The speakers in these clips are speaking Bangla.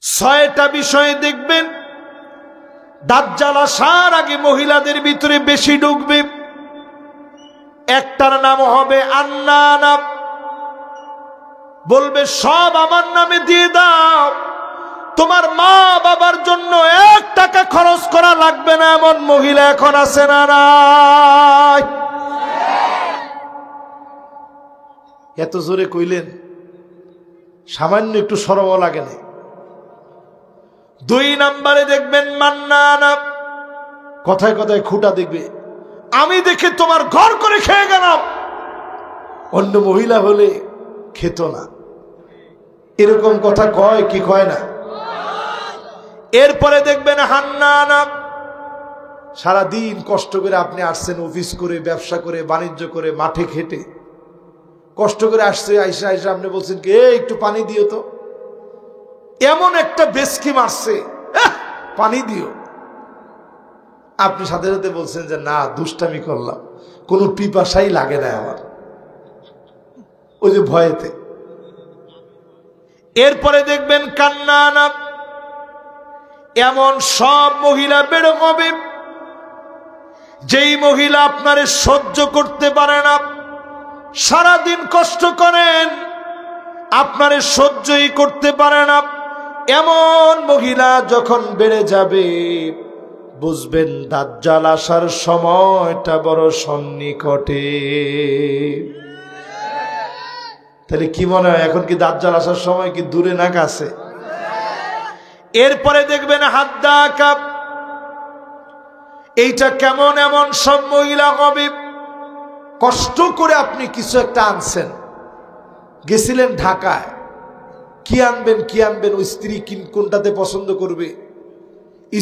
ছয়টা বিষয় দেখবেন দাজ্জাল আসার আগে মহিলাদের ভিতরে বেশি ঢুকবে। একটার নাম হবে আন্নানা, বলবে সব আমার নামে দিয়ে দাও, তোমার মা বাবার জন্য 1 টাকা খরচ করা লাগবে না, এমন মহিলা এখন আছে না নাই? এত জোরে কইলেন, সামান্য একটু শরম লাগে না। 2 নম্বরে দেখবেন মান্নানা, কথায় কথায় খুঁটা দেখবে, আমি দেখে তোমার ঘর করে খেয়ে গেলাম, অন্য মহিলা হলে খেত না। এরকম কথা কয় কি কয় না? এরপরে দেখবেন হান্নানা, সারাদিন কষ্ট করে আপনি আসছেন, অফিস করে, ব্যবসা করে, বাণিজ্য করে, মাঠে খেটে কষ্ট করে আসছে, আইসা আইসা আপনি বলছেন কি একটু পানি দিও তো, এমন একটা বেশকি মারছে, পানি দিও। আপনি সাথে সাথে বলছেন যে না, দুষ্টামি করলাম, কোনো পিপাসাই লাগে না আমার, ওই যে ভয়েতে। এরপরে দেখবেন কান্নানা, এমন সব মহিলা বের হবে যেই মহিলা আপনারে সহ্য করতে পারে না, সারাদিন কষ্ট করেন, আপনারে সহ্যই করতে পারে না, এমন মহিলা যখন বেড়ে যাবে বুঝবেন দাজ্জাল আসার সময়টা বড় সন্নিকটে। তাহলে কি মনে হয়, এখন কি দাজ্জাল আসার সময় কি দূরে না কাছে? এরপরে দেখবেন হাদ্দাকা, এইটা কেমন, এমন সব মহিলা হবে, কষ্ট করে আপনি কিছু একটা আনছেন, গেছিলেন ঢাকায়, কি আনবেন কি আনবেন, ওই স্ত্রী কোনটাতে পছন্দ করবে,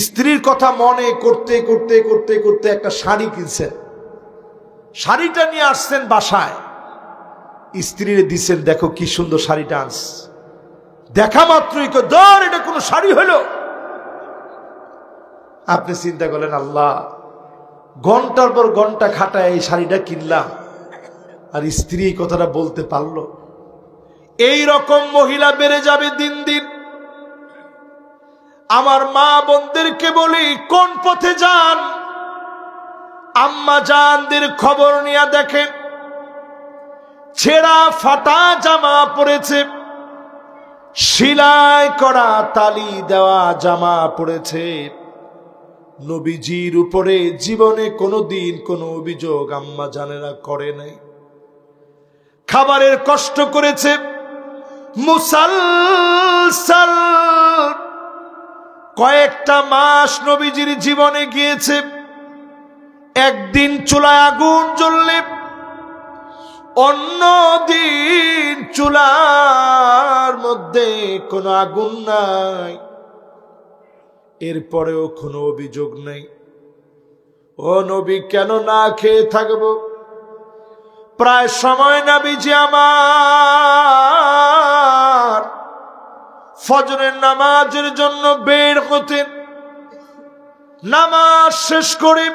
স্ত্রীর কথা মনে করতে করতে করতে করতে একটা শাড়ি কিনছেন, শাড়িটা নিয়ে আসছেন বাসায়, স্ত্রীর দিচ্ছেন, দেখো কি সুন্দর শাড়িটা আনস, দেখা মাত্রই ধর এটা কোনো শাড়ি হলো। আপনি চিন্তা করলেন আল্লাহ, ঘন্টার পর ঘন্টা খাটায় এই শাড়িটা কিনলাম, আর স্ত্রী এই কথাটা বলতে পারলো। এই রকম মহিলা বেড়ে যাবে দিন দিন। আমার মা বোনদেরকে বলি, কোন পথে যান, আম্মা জানদের খবর নিয়ে দেখেন, ছেঁড়া ফাটা জামা পড়েছে, সেলাই করা তালি দেওয়া জামা পড়েছে, নবীজির উপরে জীবনে কোনোদিন কোনো অভিযোগ আম্মা জানেরা করে নাই, খাবারের কষ্ট করেছে, মুসালসাল কয়েকটা মাস নবীজির জীবনে গিয়েছে, একদিন চুলায় আগুন জ্বললে অন্য দিন চুলার মধ্যে কোনো আগুন নাই, এরপরেও কোনো অভিযোগ নেই। ও নবী, কেন না খেয়ে থাকবো? প্রায় সময় নবীজি আমার ফজরের নামাজের জন্য বের হতেন, নামাজ শেষ করে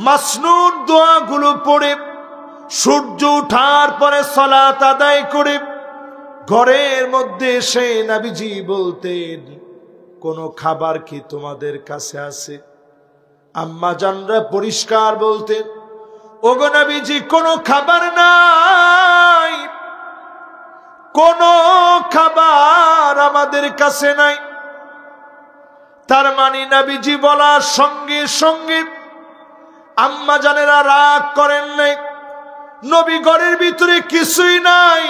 মাসনুন দোয়াগুলো পড়ে সূর্য ওঠার পরে সালাত আদায় করে ঘরের মধ্যে এসে নবীজি বলতেন, কোনো খাবার কি তোমাদের কাছে আছে? আম্মা জানরা পরিষ্কার বলতেন, ওগো নবীজি, কোনো খাবার নাই, কোনো খাবার আমাদের কাছে নাই। তার মানে নবীজি বলার সঙ্গে সঙ্গে আম্মা জানেরা রাগ করেন নাই, নবী ঘরের ভিতরে কিছুই নাই।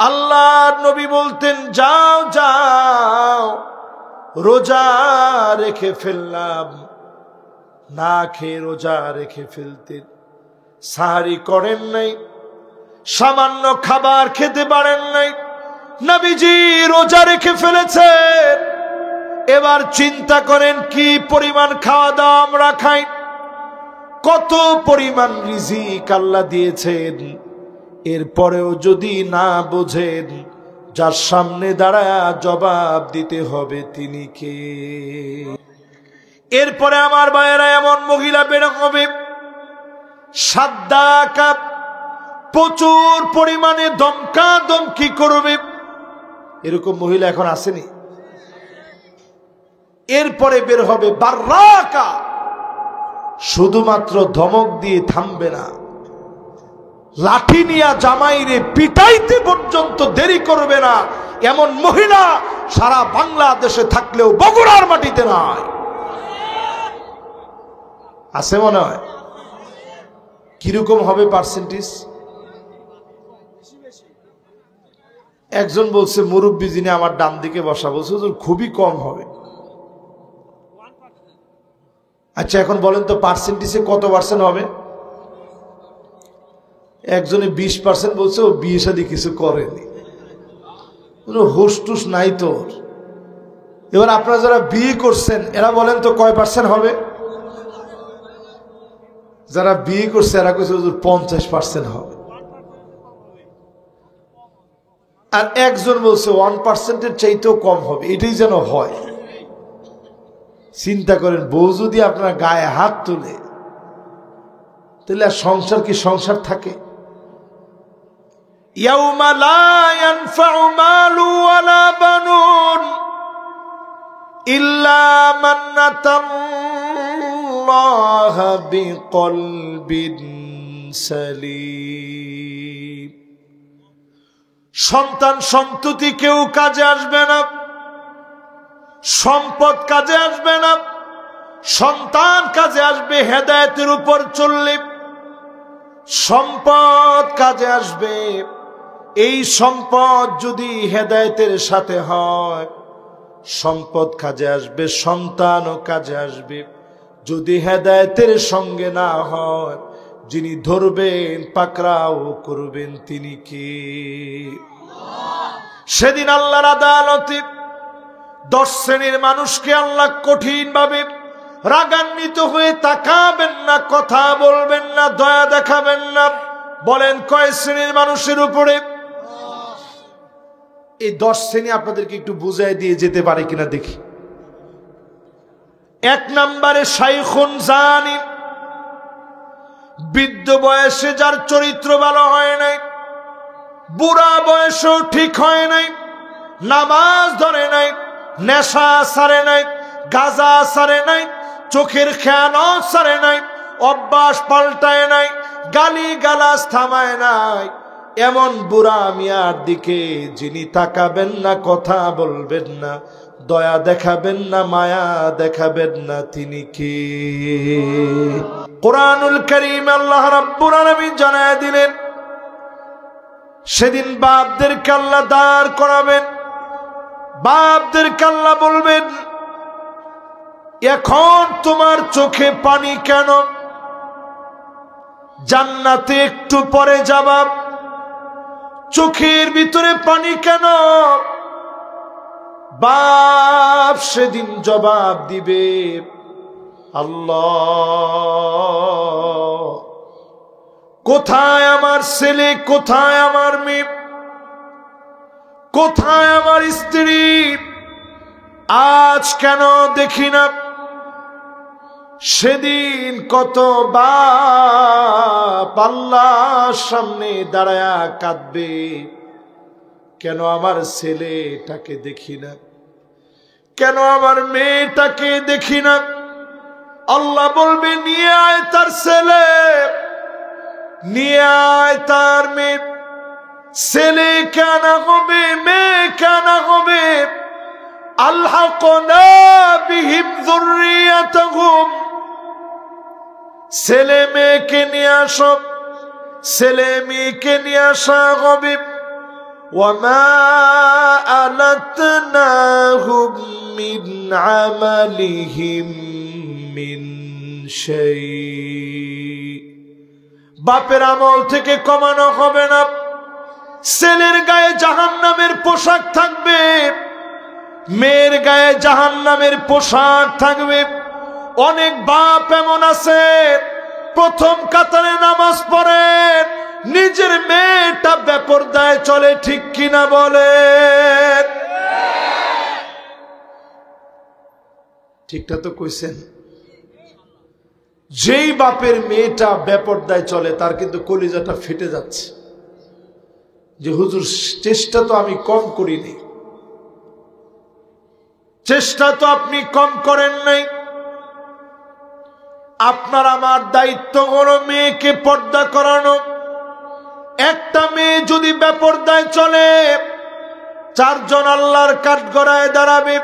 আল্লাহর নবী বলতেন, যাও যাও, রোজা রেখে ফেললাম, না খেয়ে রোজা রেখে ফেলতেন। সাহারি করেন নাই, সামান্য খাবার খেতে পারেন নাই, নবীজি রোজা রেখে ফেলেছেন। এবার চিন্তা করেন কি পরিমাণ খাওয়া দাওয়া আমরা খাই, কত পরিমাণ রিজিক আল্লাহ দিয়েছেন, এরপরেও যদি না বোঝেন যার সামনে দাঁড়ায়া জবাব দিতে হবে তিনি কে? এরপরে আমার ভাইয়েরা, এমন মহিলা বের হবে সাদ্দাকা, প্রচুর পরিমাণে দমকা দমকি করবে। এরকম মহিলা এখন আসেনি? এরপরে বের হবে বাররাকা, শুধুমাত্র ধমক দিয়ে থামবে না, লাঠি নিয়ে জামাইরে পিটাইতে পর্যন্ত দেরি করবে না। এমন মহিলা সারা বাংলাদেশে থাকলেও বগুড়ার মাটিতে নাই। আছে মনে হয়? কিরকম হবে পার্সেন্টেজ? একজন বলছে মুরব্বী যিনি আমার ডান দিকে বসা, বলছে খুবই কম হবে। আচ্ছা এখন বলেন তো পার্সেন্টেজে কত পার্সেন্ট হবে? একজনে 20% বলছে, ও বিয়ে শাদী কিছু করেনি, হুশ টুস নাই তোর। এবার আপনারা যারা বিয়ে করছেন এরা বলেন তো কয় পার্সেন্ট হবে? যারা বিয়ে করছে এরা কইছে 50% হবে। আর একজন বলছে 1%-এর চাইতেও কম হবে, এটাই যেন হয়। চিন্তা করেন, বউ যদি আপনার গায়ে হাত তুলে তাহলে আর সংসার কি সংসার থাকে? ইয়াউমা লা ইয়ানফাউ মালু ওয়ালা বানুন ইল্লা মান আতাল্লাহা বিকলবিন সালিম। সন্তান সন্ততি কেউ কাজে আসবে না, সম্পদ কাজে আসবে না, সন্তান কাজে আসবে হেদায়েতের উপর চললে। সম্পদ কাজে আসবে, এই সম্পদ যদি হেদায়েতের সাথে হয় সম্পদ কাজে আসবে, সন্তানও কাজে আসবে। যদি হেদায়েতের সঙ্গে না হয়, যিনি ধরবেন পাকড়াও করবেন তিনি কে? সেদিন আল্লাহর আদালতে 10 শ্রেণীর মানুষকে আল্লাহ কঠিন ভাবে রাগান্বিত হয়ে তাকাবেন না, কথা বলবেন না, দয়া দেখাবেন না। বলেন কয় শ্রেণীর মানুষের উপরে? এই 10 শ্রেণী আপনাদেরকে একটু বুঝাই দিয়ে যেতে পারে কিনা দেখি। 1 নম্বরে শাইখুন জানি, বৃদ্ধ বয়সে যার চরিত্র ভালো হয় নাই, বুড়া বয়সেও ঠিক হয় নাই, নামাজ ধরে নাই, নেশা সারে নাই, গাঁজা সারে নাই, চোখের খেয়ানত সারে নাই, অভ্যাস পাল্টায় নাই, গালি গালাজ থামায় নাই, এমন বুড়া মিয়ার দিকে যিনি তাকাবেন না, কথা বলবেন না, দয়া দেখাবেন না, মায়া দেখাবেন না, তিনি কে? কুরআনুল কারীম আল্লাহ রাব্বুল আলামিন জানায় দিলেন, সেদিন বাপদেরকে আল্লাহ দাঁড় করাবেন, বাপদেরকে আল্লাহ বলবেন, এখন তোমার চোখে পানি কেন? জান্নাতে একটু পরে যাবা, চোখের ভিতরে পানি কেন? বাপ সেদিন জবাব দিবে, আল্লাহ কোথায় আমার ছেলে, কোথায় আমার মেয়ে, কোথায় আমার স্ত্রী, আজ কেন দেখি না? সেদিন কত বাপ আল্লাহর সামনে দাঁড়ায়া কাঁদবে, কেন আমার ছেলেটাকে দেখি না, কেন আমার মেয়েটাকে দেখি না? আল্লাহ বলবে, নিয়ে আয় তার ছেলে, নিয়ে আয় তার মেয়ে। ছেলে কেন হবে, মেয়ে কেন হবে? আলহাকনা বিহিম যুররিয়াতাহুম, ছেলে মেয়েকে নিয়ে আসো, ছেলে মেয়েকে নিয়ে আসা হবে। ওয়ামা আলাতনাহুম মিন আমালিহিম মিন শাই, বাপের আমল থেকে কমানো হবে না। ছেলের গায়ে জাহান্নামের পোশাক থাকবে, মেয়ের গায়ে জাহান্নামের পোশাক থাকবে। অনেক বাপ এমন আছে প্রথম কাতারে নামাজ পড়ে, নিজের মেয়েটা বেপরদায় চলে, ঠিক কিনা বলে? ঠিকটা তো কইছেন। যেই বাপের মেয়েটা বেপরদায় চলে তার কিন্তু কলিজাটা ফেটে যাচ্ছে যে হুজুর চেষ্টা তো আমি কম করিনি। চেষ্টা তো আপনি কম করেন নাই। আপনার আমার দায়িত্ব হলো মেয়েকে পর্দা করানো। একটা মেয়ে যদি বেপরদায় চলে, চারজন আল্লাহর কাঠগড়ায় দাঁড়াবে।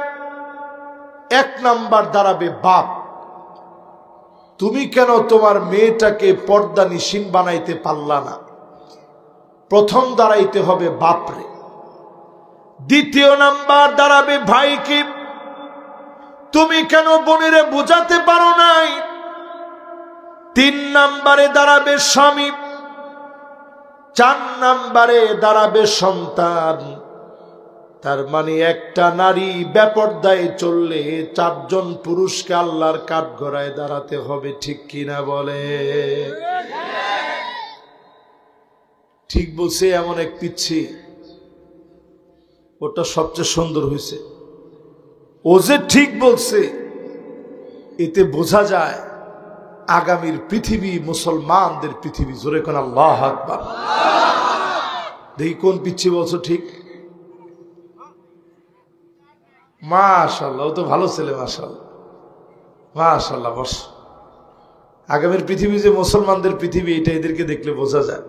এক নাম্বার দাঁড়াবে বাপ। তুমি কেন তোমার মেয়েটাকে পর্দা নিশীন বানাইতে পারলা না? প্রথম দাঁড়াইতে হবে বাপরে। দ্বিতীয় নাম্বার দাঁড়াবে ভাইকে। তুমি কেন বোনেরে বুঝাতে পারো নাই? তিন নাম্বারে দাঁড়াবে স্বামী। চার নাম্বারে দাঁড়াবে সন্তান। তার মানে একটা নারী বেপরদায় চললে চারজন পুরুষকে আল্লাহর কাঠগড়ায় দাঁড়াতে হবে, ঠিক কিনা বলে? ঠিক বলছে এমন এক পিচ্ছি, ওটা সবচেয়ে সুন্দর হয়েছে। ও যে ঠিক বলছে এতে বোঝা যায় আগামীর পৃথিবী মুসলমানদের পৃথিবী। জোরে কোন আল্লাহু আকবার। দেখি কোন পিচ্ছি বলছো ঠিক। মাশাআল্লাহ, ও তো ভালো ছেলে। মাশাআল্লাহ, মাশাআল্লাহ। বস, আগামীর পৃথিবী যে মুসলমানদের পৃথিবী, এটা এদেরকে দেখলে বোঝা যায়।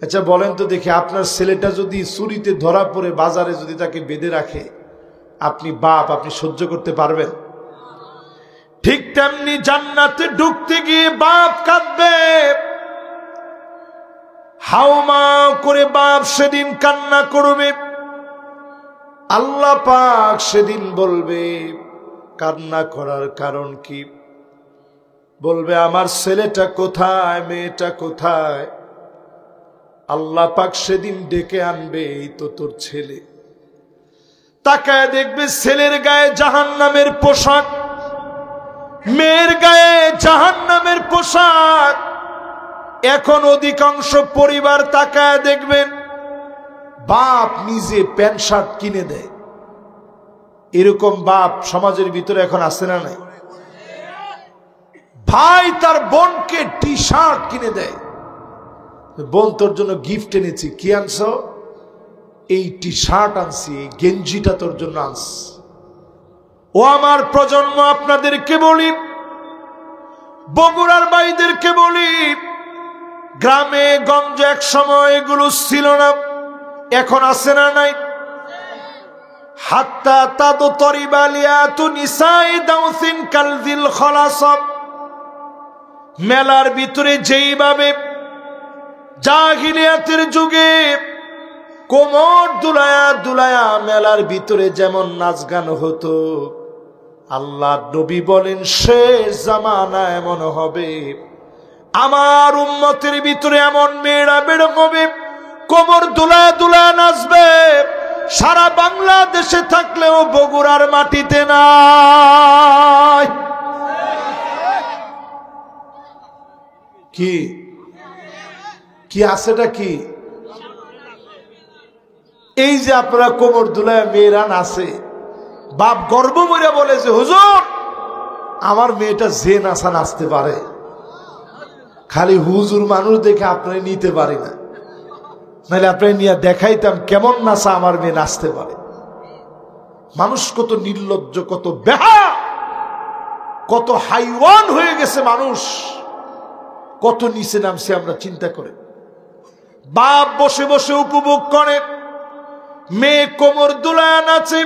আচ্ছা বলেন তো দেখি, আপনার ছেলেটা যদি চুরিতে ধরা পড়ে বাজারে যদি তাকে বেঁধে রাখে, আপনি বাপ, আপনি সহ্য করতে পারবেন? ঠিক তেমনি জান্নাতে ঢুকতে গিয়ে বাপ কাঁদবে, হাউমাউ করে বাপ সেদিন কান্না করবে। আল্লাহ পাক সেদিন বলবে, কান্না করার কারণ কি? বলবে আমার ছেলেটা কোথায়, মেয়েটা কোথায়? আল্লাহ পাক সেদিন ডেকে আনবে, এই তো তোর ছেলে। তাকায় দেখবে ছেলের গায়ে জাহান্নামের পোশাক, মেয়ের গায়ে জাহান্নামের পোশাক। এখন অধিকাংশ পরিবার তাকায় দেখবেন বাপ নিজে প্যান্ট শার্ট কিনে দেয়। এরকম বাপ সমাজের ভিতরে এখন আছে না নাই? ভাই তার বোনকে টি শার্ট কিনে দেয়। বোন তোর জন্য গিফট এনেছি। কি আনছো? এই টি শার্ট আনছি, এই গেঞ্জিটা তোর জন্য আনছি। ও আমার প্রজন্ম, আপনাদেরকে বলি, বগুড়ার ভাইদেরকে বলি, গ্রামে গঞ্জে এক সময় এগুলো ছিল না, এখন আছে না নাই? হাত্তা তাদু তরিবালিয়াতু নিসাই দাউসিন কালজিল খলাসব। মেলার ভিতরে যেইভাবে জাহিলিয়াতের যুগে কোমর দুলায়া দুলায়া মেলার ভিতরে যেমন নাচ গান হতো, আল্লাহ নবী বলেন শেষ জামানা এমন হবে, আমার উম্মতের ভিতরে এমন মেয়েরা বের হবে, কোমর দুলায়া দুলায়া নাচবে। সারা বাংলাদেশে থাকলেও বগুড়ার মাটিতে নাই। কি কি আছেটা কি? এই যে আপনারা কোমর দুলায় মেয়েরা নাচে, বাপ গর্ব করে বলে যে হুজুর আমার মেয়েটা যে নাচা নাচতে পারে, খালি হুজুর মানুষ দেখে আপনারা নিতে পারি না, নাহলে আপনারা নিয়ে দেখাইতাম কেমন নাচা আমার মেয়ে নাচতে পারে। মানুষ কত নির্লজ্জ, কত বেহা, কত হাইওয়ান হয়ে গেছে মানুষ, কত নিচে নামছে আমরা চিন্তা করে। বাপ বসে বসে উপভোগ করে, মেয়ে কোমর দুলায়া নাচে,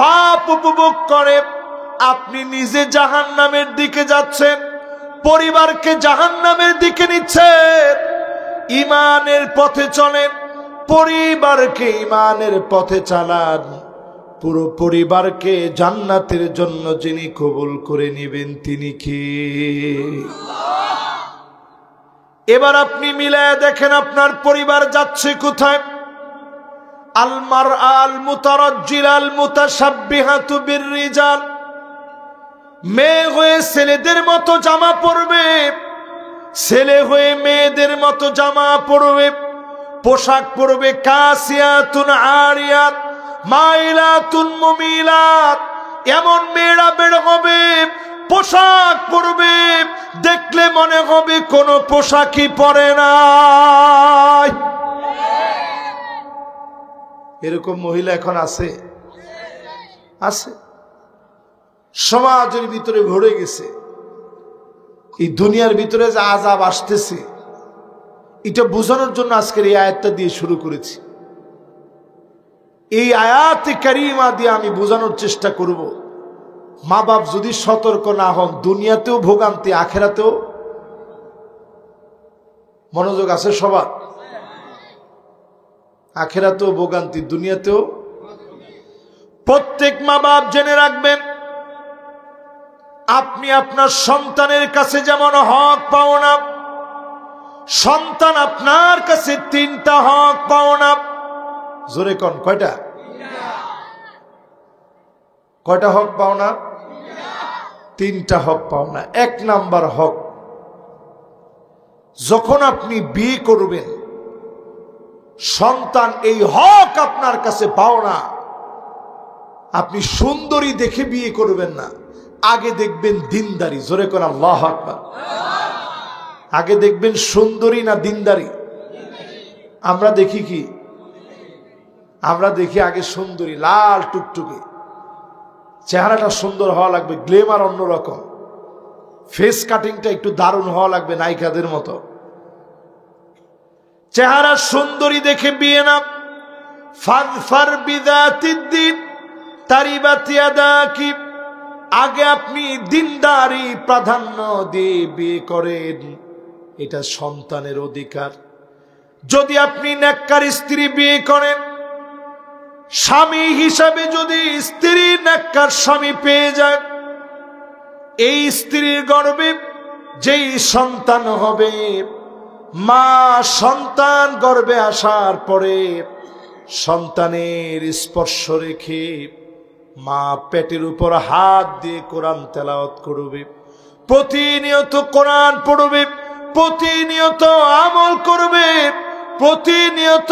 বাপ উপভোগ করে। আপনি নিজে জাহান্নামের দিকে যাচ্ছেন, পরিবারকে জাহান্নামের দিকে নিচ্ছেন। ইমানের পথে চলেন, পরিবারকে ইমানের পথে চালান। পুরো পরিবারকে জান্নাতের জন্য যিনি কবুল করে নেবেন তিনি কি? এবার আপনি মিলায়া দেখেন আপনার পরিবার যাচ্ছে কোথায়। আল মারআল মুতারাজ্জিলাল মুতাশাব্বিহাতু বিররিজাল। মেয়ে হয়ে ছেলেদের মতো জামা পরবে, ছেলে হয়ে মেয়েদের মতো জামা পরবে, পোশাক পরবে। কাসিয়াতুন আরিয়াত মাইলাতুন মুমিলাত। এমন মেয়েরা বের হবে, পোশাক পরবে, দেখলে মনে হবে কোনো পোশাকই পরে নাই। এরকম মহিলা এখন আছে? আছে, সমাজের ভিতরে ভরে গেছে। এই দুনিয়ার ভিতরে যে আযাব আসতেছে এটা বোঝানোর জন্য আজকের এই আয়াতটা দিয়ে শুরু করেছি। এই আয়াতে কারিমা দিয়ে আমি বোঝানোর চেষ্টা করব, মা বাপ যদি সতর্ক না হন দুনিয়াতেও ভোগান্তি, আখেরাতেও। মনোযোগ আছে সবার? আখেরাতেও ভোগান্তি, দুনিয়াতেও। প্রত্যেক মা বাপ জেনে রাখবেন, আপনি আপনার সন্তানের কাছে যেমন হক পাও না, সন্তান আপনার কাছে 3টা হক পাও না। জোরে কোন কয়টা? কয়টা হক পাও না? 3টা হক পাও না। 1 নাম্বার হক, যখন আপনি বিয়ে করবেন সন্তান এই হক আপনার কাছে পাও না। আপনি সুন্দরী দেখে বিয়ে করবেন না, আগে দেখবেন দিনদারি। জোরে কোন আল্লাহু আকবার। আগে দেখবেন সুন্দরী না দিনদারি? আমরা দেখি কি? আমরা দেখি আগে সুন্দরী, লাল টুকটুকে, চেহারাটা সুন্দর হওয়া লাগবে, গ্লেমার অন্যরকম, ফেস কাটিংটা একটু দারুণ হওয়া লাগবে, নায়িকাদের মতো। চেহারা সুন্দরী দেখে বিয়ে না। ফাযফার বিযাতিদ্দিন তারিবাত ইয়াদাকি। আগে আপনি দিনদারি প্রাধান্য দিয়ে বিয়ে করেন, এটা সন্তানের অধিকার। যদি আপনি নেককার স্ত্রী বিয়ে করেন, স্বামী হিসাবে যদি স্ত্রী নেককার স্বামী পেয়ে যায়, এই স্ত্রীর গর্ভে যেই সন্তান হবে, মা সন্তান গর্ভে আসার পরে সন্তানের স্পর্শ রেখে মা পেটের উপর হাত দিয়ে কোরআন তেলাওয়াত করবে, প্রতিনিয়ত কোরআন পড়বে, প্রতিনিয়ত আমল করবে, প্রতিনিয়ত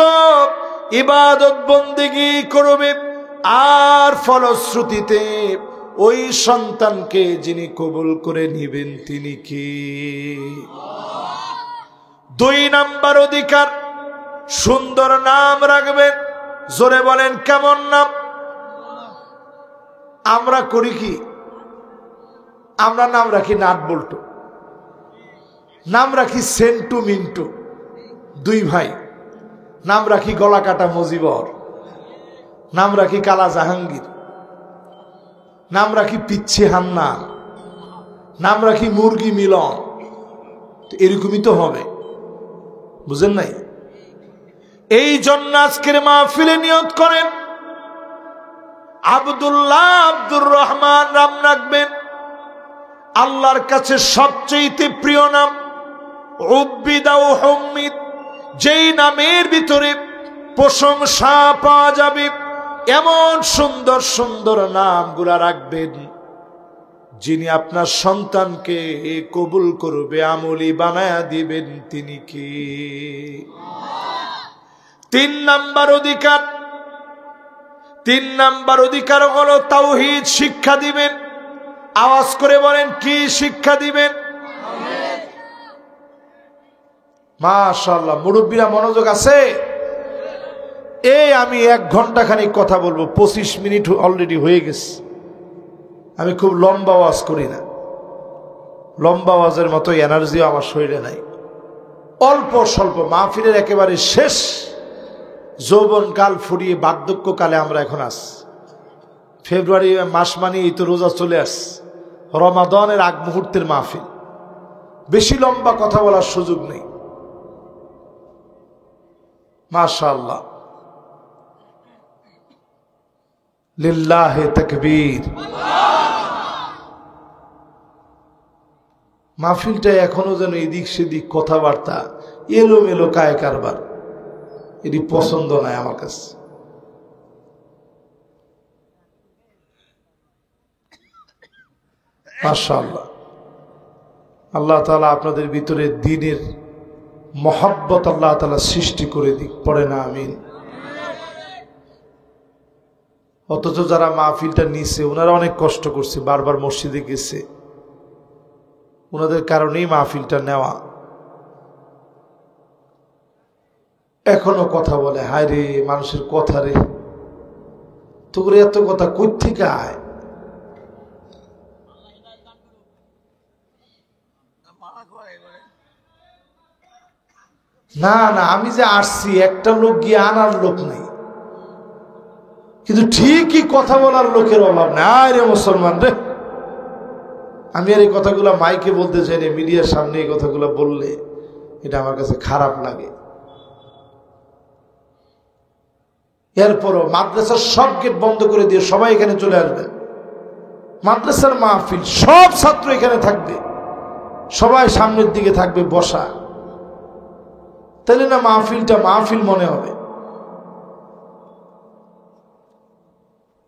ইবাদত বন্দেগী করবে। আর ফলশ্রুতিতে ওই সন্তানকে যিনি কবুল করে নিবেন তিনি কি? 2 নাম্বার অধিকার, সুন্দর নাম রাখবেন। জোরে বলেন কেমন নাম? আমরা করি কি? আমরা নাম রাখি নাট বল্টু, নাম রাখি সেন্টু মিন্টু, 2 ভাই। নাম রাখি গলা কাটা মজিবর, নাম রাখি কালা জাহাঙ্গীর, নাম রাখি পিচ্ছি হান্না, নাম রাখি মুরগি মিলন। এরকমই তো হবে, বুঝেন নাই? এই জন্য আজকের মাহফিলে নিয়ত করেন আব্দুল্লাহ আব্দুর রহমান নাম রাখবেন। আল্লাহর কাছে সবচেয়ে প্রিয় নাম উব্বিদা ও হুম্মিদ, যেই নামের ভিতরে প্রশংসা পাওয়া যাবে এমন সুন্দর সুন্দর নামগুলা রাখবেন, যিনি আপনার সন্তানকে কবুল করবে, আমলি বানায়া দিবেন তিনি কি? 3 নাম্বার অধিকার, 3 নাম্বার অধিকার হলো তাওহীদ শিক্ষা দিবেন। আওয়াজ করে বলেন কি শিক্ষা দিবেন? মাশাআল্লাহ, মুরব্বীরা মনোযোগ আছে? এই আমি 1 ঘন্টা খানিক কথা বলবো, 25 মিনিট অলরেডি হয়ে গেছে। আমি খুব লম্বা ওয়াজ করি না, লম্বা ওয়াজের মতো এনার্জিও আমার শরীরে নাই। অল্প স্বল্প মাহফিলের একেবারে শেষ, যৌবনকাল ফুরিয়ে বার্ধক্যকালে আমরা এখন আছি। ফেব্রুয়ারি মাস মানে এই তো রোজা চলে আস, রমাদানের আগ মুহূর্তের মাহফিল। বেশি লম্বা কথা বলার সুযোগ নেই। মাশাআল্লাহ, লিল্লাহে তাকবীর। মাহফিলটা এখনো যেন এদিক সেদিক কথাবার্তা, এলোমেলো কায় কারবার, এটি পছন্দ নয় আমার কাছে। মাশাআল্লাহ, আল্লাহ তাআলা আপনাদের ভিতরে দ্বীনের মহব্বত আল্লাহ তাআলা সৃষ্টি করে দিক, পড়ে না আমিন। অথচ যারা মাহফিলটা নিছে ওনারা অনেক কষ্ট করছে, বারবার মসজিদে গেছে, ওনাদের কারণেই মাহফিলটা নেওয়া। এখনো কথা বলে, হায় রে মানুষের কথা রে, তোর এত কথা কই থেকে আয়? না না, আমি যে আসছি একটা লোক গিয়ে আনার লোক নেই, কিন্তু ঠিকই কথা বলার লোকের অভাব নাই রে মুসলমান রে। আমি আর এই কথাগুলো মাইকে বলতে চাই না, মিডিয়ার সামনে এই কথাগুলো বললে এটা আমার কাছে খারাপ লাগে। এরপরও মাদ্রাসার সব গেট বন্ধ করে দিয়ে সবাই এখানে চলে আসবেন। মাদ্রাসার মাহফিল, সব ছাত্র এখানে থাকবে, সবাই সামনের দিকে থাকবে বসা, তাহলে না মাহফিলটা মাহফিল মনে হবে।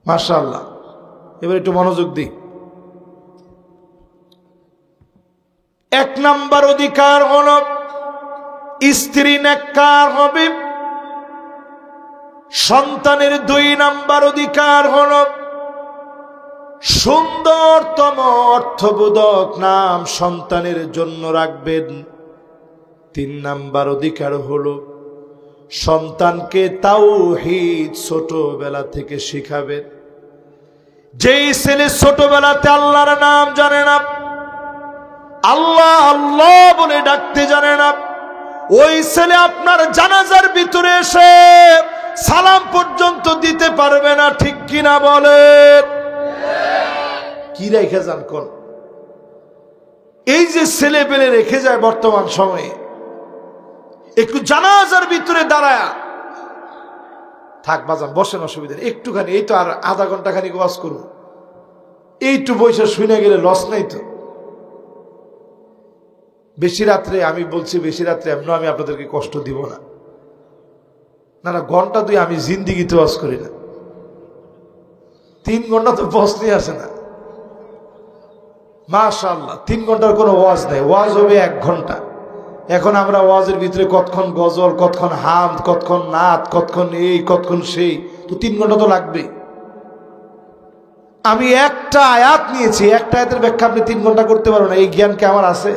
মাশাআল্লাহ। এবার একটু মনোযোগ দিই। 1 নাম্বার অধিকার হল স্ত্রী নেককার হবে। সন্তানের 2 নাম্বার অধিকার হল সুন্দরতম অর্থবোধক নাম সন্তানের জন্য রাখবেন। 3 নাম্বার অধিকার হলো সন্তানকে তাওহীদ ছোটবেলা থেকে শিখাবেন। যেই ছেলে ছোটবেলাতে আল্লাহর নাম জানে না, আল্লাহ আল্লাহ বলে ডাকতে জানে না, ওই ছেলে আপনার জানাজার ভিতরে এসে সালাম পর্যন্ত দিতে পারবে না। ঠিক কিনা বলেন? কি রেখে যান কোন? এই যে ছেলে পেলে রেখে যায় বর্তমান সময়ে, একটু জানাজার ভিতরে দাঁড়ায় থাক বাজান, বসেন, অসুবিধা নেই, একটুখানি, এই তো আর আধা ঘন্টা খানিক ওয়াজ করুন, এইটু বৈশা শুনে গেলে লস নাই তো। বেশি রাত্রে, আমি বলছি বেশি রাত্রে এমন আমি আপনাদেরকে কষ্ট দিব না, না না, ঘন্টা 2 আমি জিন্দিগিতে ওয়াজ করি না। 3 ঘন্টা তো প্রশ্নই আসে না। মাশাআল্লাহ, 3 ঘন্টার কোনো ওয়াজ নেই, ওয়াজ হবে 1 ঘন্টা। এখন আমরা ওয়াজের ভিতরে কতক্ষণ গজল, কতক্ষণ হামদ, কতক্ষণ নাত, কতক্ষণ এই, কতক্ষণ সেই, তো 3 ঘন্টা তো লাগবে। আমি একটা আয়াত নিয়েছি, একটা আয়াতের ব্যাখ্যা আপনি 3 ঘন্টা করতে পারবেন না। এই জ্ঞান কি আমার আছে?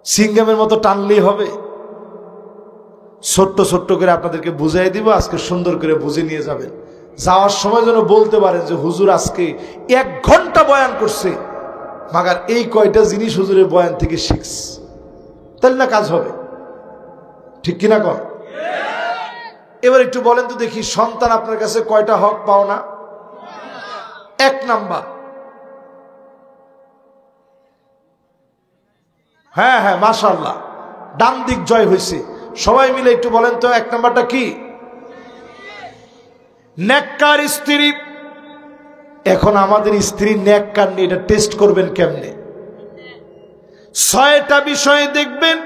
সিঙ্গামের মতো টানলেই হবে? ছোট্ট ছোট্ট করে আপনাদেরকে বুঝাই দিব, আজকে সুন্দর করে বুঝে নিয়ে যাবেন। যাওয়ার সময় যেন বলতে পারেন যে হুজুর আজকে 1 ঘন্টা বয়ান করছে, মাগার এই কয়টা জিনিস হুজুরের বয়ান থেকে শিখছে, তাহলে না কাজ হবে। ঠিক কিনা কর? এবার একটু বলেন তো দেখি, সন্তান আপনার কাছে কয়টা হক পাও না? 1 নাম্বার। হ্যাঁ হ্যাঁ, মাশাআল্লাহ, ডান দিক জয় হয়েছে। সবাই মিলে একটু বলেন তো 1 নাম্বারটা কি? নেককার স্ত্রী। এখন আমাদের স্ত্রী নেককার নিয়ে এটা টেস্ট করবেন কেমনে? 6টা বিষয় দেখবেন।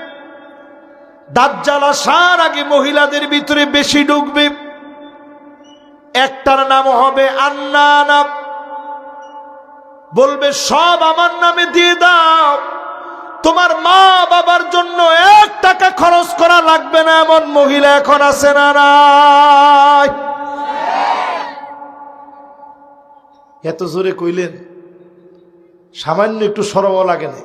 দাজ্জাল আসার আগে মহিলাদের ভিতরে বেশি ঢুকবে। একটার নাম হবে আন্নানা, বলবে সব আমার নামে দিয়ে দাও, তোমার মা বাবার জন্য 1 টাকা খরচ করা লাগবে না, এমন মহিলা এখন আছে না নাই? এত জোরে কইলেন, সামান্য একটু শরমও লাগে না।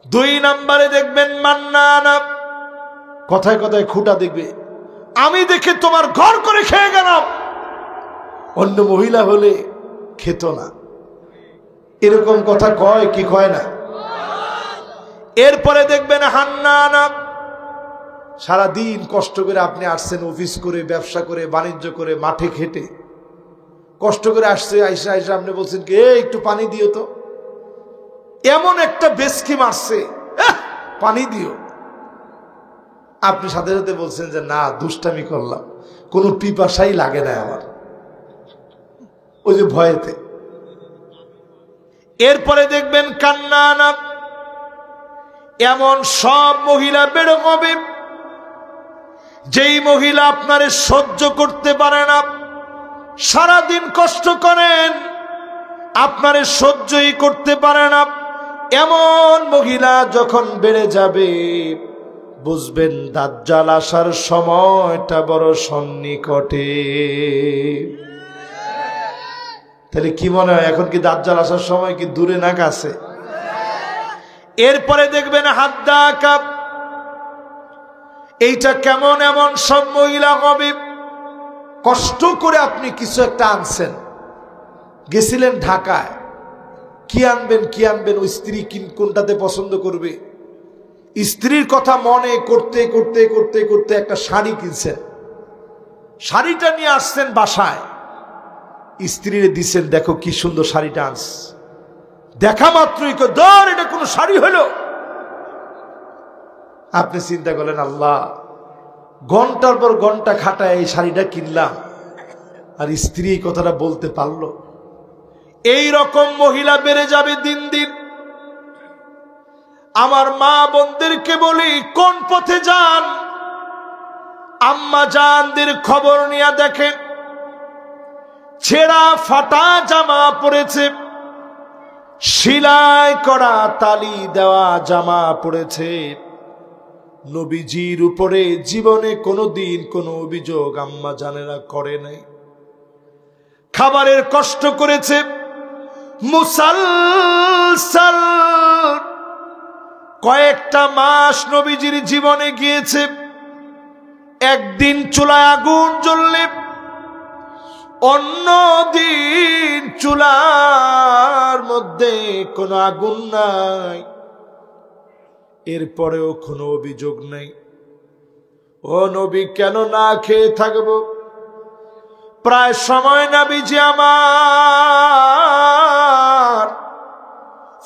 2 নাম্বারে দেখবেন মান্নানা, কথায় কথায় খুঁটা দেখবে, আমি দেখে তোমার ঘর করে খেয়ে গেলাম, অন্য মহিলা হলে খেত না। এরকম কথা কয় কি কয় না? এরপরে দেখবেন হান্নানা, সারাদিন কষ্ট করে আপনি আসছেন, অফিস করে, ব্যবসা করে, বাণিজ্য করে, মাঠে খেটে কষ্ট করে আসছে, আইসা আইসা আপনি বলছেন কি একটু পানি দিও তো, এমন একটা বেসকি মারছে, পানি দিও। আপনি সাথে সাথে বলছেন যে না, দুষ্টামি করলাম, কোনো পিপাসাই লাগে না আমার, ওই যে ভয়েতে। এরপরে দেখবেন কান্নানা, এমন সব মহিলা বের হবে যেই মহিলা আপনারে সহ্য করতে পারে না, সারাদিন কষ্ট করেন, আপনারে সহ্যই করতে পারে না, এমন মহিলা যখন বেড়ে যাবে বুঝবেন দাজ্জাল আসার সময়টা বড় সন্নিকটে। তাহলে কি মনে হয়, এখন কি দাজ্জাল আসার সময় কি দূরে না কাছে? এরপরে দেখবেন হাদ্দাকা, এইটা কেমন? এমন সব মহিলা হবে কষ্ট করে আপনি কিছু একটা আনছেন, গেছিলেন ঢাকায়, কি আনবেন কি আনবেন, ওই স্ত্রী কোনটাতে পছন্দ করবে, স্ত্রীর কথা মনে করতে করতে করতে করতে একটা শাড়ি কিনছেন, শাড়িটা নিয়ে আসছেন বাসায়, স্ত্রীরে দিচ্ছেন, দেখো কি সুন্দর শাড়িটা আনস, দেখা মাত্রই ধর এটা কোন শাড়ি হলো। আপনি চিন্তা করলেন, আল্লাহ, ঘন্টার পর ঘন্টা খাটায় এই শাড়িটা কিনলাম, আর স্ত্রী এই কথাটা বলতে পারলো। এই রকম মহিলা বেড়ে যাবে দিন দিন। আমার মা বোনদেরকে বলি, কোন পথে যান, আম্মা জানদের খবর নিয়ে দেখেন, ছেঁড়া ফাটা জামা পড়েছে, সেলাই করা তালি দেওয়া জামা পড়েছে। নবীজির উপরে জীবনে কোনোদিন কোনো অভিযোগ আম্মা জানেরা করে নাই। খাবারের কষ্ট করেছে, মুসালসাল কয়েকটা মাস নবীজির জীবনে গিয়েছে। একদিন চুলায় আগুন জ্বললে অন্য দিন চুলার মধ্যে কোনো আগুন নাই, এরপরেও কোনো অভিযোগ নাই। ও নবী, কেন না খেয়ে থাকবো? প্রায় সময় নবীজি আমার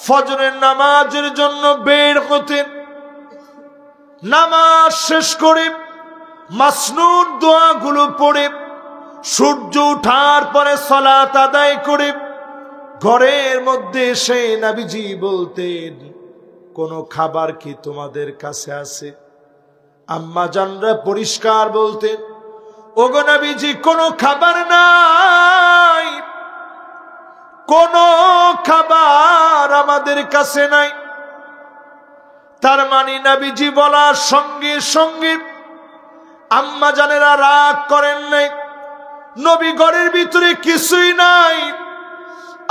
ফজরের নামাজের জন্য বের হতেন। নামাজ শেষ করে মাসনুন দোয়াগুলো পড়ে সূর্য ওঠার পরে সালাত আদায় করে ঘরের মধ্যে এসে নবীজি বলতেন, কোন খাবার কি তোমাদের কাছে আছে? আম্মা জানরা পরিষ্কার বলতেন, ওগো নবীজি, কোনো খাবার নাই, কোনো খাবার আমাদের কাছে নাই। তার মানে নবীজি বলার সঙ্গে সঙ্গে আম্মা জানেরা রাগ করেন নাই। নবী ঘরের ভিতরে কিছুই নাই।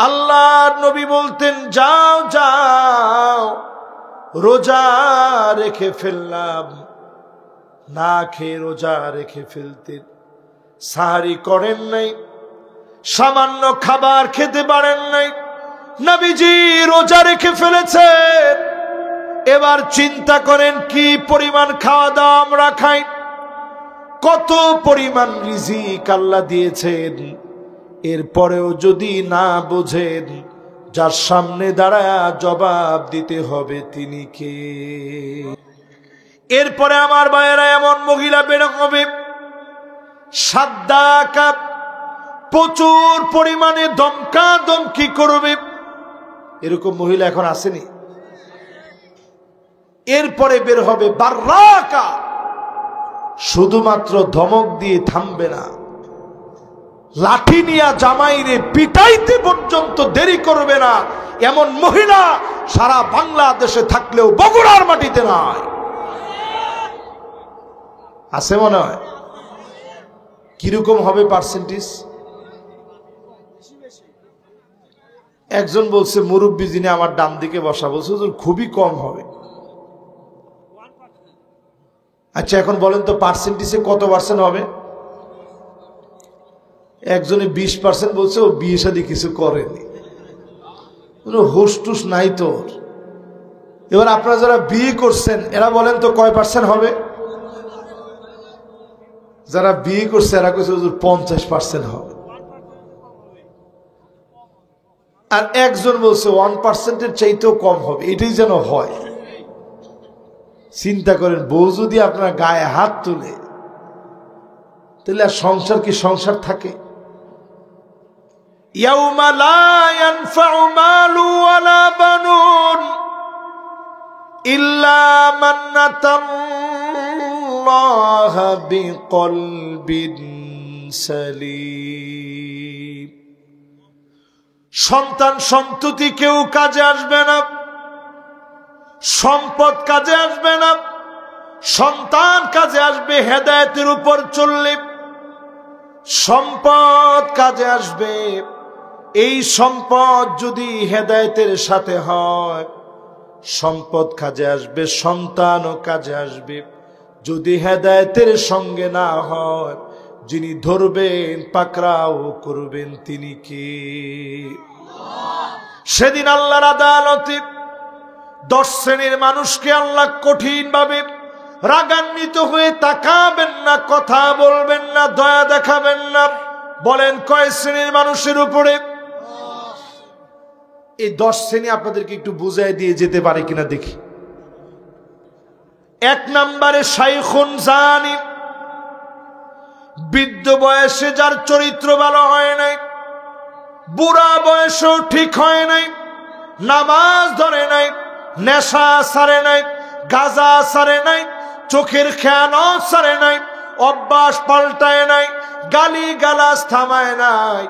আল্লাহর নবী বলতেন, যাও যাও, রোজা রেখে ফেললাম। না খেয়ে রোজা রেখে ফেলতেন। সাহারি করেন নাই, সামান্য খাবার খেতে পারেন নাই, নবীজি রোজা রেখে ফেলেছেন। এবার চিন্তা করেন কি পরিমাণ খাওয়া দাওয়া আমরা খাই, কত পরিমাণ রিজিক আল্লাহ দিয়েছেন। এরপরেও যদি না বোঝেন, যার সামনে দাঁড়ায়া জবাব দিতে হবে তিনি কে? এরপরে আমার ভাইয়েরা, এমন মহিলা বের হবে, সাদ্দা কাপ, প্রচুর পরিমাণে দমকা দমকি করবে। এরকম মহিলা এখন আসেনি? এরপরে বের হবে বার্রাকা, শুধুমাত্র ধমক দিয়ে থামবে না, লাঠি নিয়ে জামাইরে পিটাইতে পর্যন্ত দেরি করবে না। এমন মহিলা সারা বাংলাদেশে থাকলেও বগুড়ার মাটিতে নয়। আছে মনে হয়? কিরকম হবে পার্সেন্টেজ? একজন বলছে, মুরব্বী যিনি আমার ডান দিকে বসা, বলছে খুবই কম হবে। আচ্ছা, এখন বলেন তো পার্সেন্টেজে কত পার্সেন্ট হবে? একজনে 20% বলছে, ও বিয়ে শাদী কিছু করেনি, হুশ টুস নাই তোর। এবার আপনারা যারা বিয়ে করছেন এরা বলেন তো কয় পার্সেন্ট হবে? যারা বিয়ে করছে এরা কইছে 50% হবে। আর একজন বলছে 1%-এর চাইতেও কম হবে। এটাই যেন হয়। চিন্তা করেন, বউ যদি আপনার গায়ে হাত তুলে, তাহলে আর সংসার কি সংসার থাকে? ইয়াউমা লা ইয়ানফাউ মালু ওয়ালা বানুন ইল্লা মান আতাল্লাহা বিকলবিন সালিম। সন্তান সন্ততি কেউ কাজে আসবে না, সম্পদ কাজে আসবে না, সন্তান কাজে আসবে হেদায়েতের উপর চললে। সম্পদ কাজে আসবে, এই সম্পদ যদি হেদায়েতের সাথে হয়, সম্পদ কাজে আসবে, সন্তানও কাজে আসবে। যদি হেদায়েতের সঙ্গে না হয়, যিনি ধরবেন পাকড়াও করবেন তিনি কে? সেদিন আল্লাহর আদালতে 10 শ্রেণীর মানুষকে আল্লাহ কঠিন ভাবে রাগান্বিত হয়ে তাকাবেন না, কথা বলবেন না, দয়া দেখাবেন না। বলেন কয় শ্রেণীর মানুষের উপরে? এই 10 শ্রেণী আপনাদেরকে একটু বুঝাই দিয়ে যেতে পারে কিনা দেখি। 1 নম্বরে শাইখুন জানি, বৃদ্ধ বয়সে যার চরিত্র ভালো হয় নাই, বুড়া বয়সেও ঠিক হয় নাই, নামাজ ধরে নাই, নেশা সারে নাই, গাঁজা সারে নাই, চোখের খেয়ানত সারে নাই, অভ্যাস পাল্টায় নাই, গালি গালাজ থামায় নাই,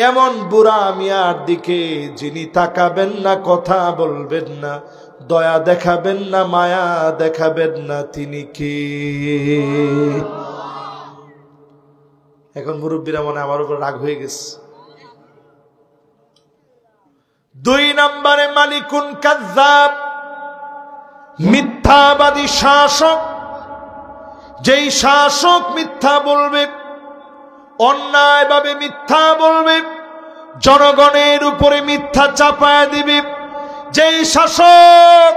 এমন বুড়া মিয়ার দিকে যিনি তাকাবেন না, কথা বলবেন না, দয়া দেখাবেন না, মায়া দেখাবেন না, তিনি কে? এখন মুরব্বীরা মনে আমার উপর রাগ হয়ে গেছে। 2 নম্বরে মালিকুন কাযযাব, মিথ্যাবাদী শাসক। যেই শাসক মিথ্যা বলবে, অন্যায়ভাবে মিথ্যা বলবে, জনগণের উপরে মিথ্যা চাপায় দিবে, যেই শাসক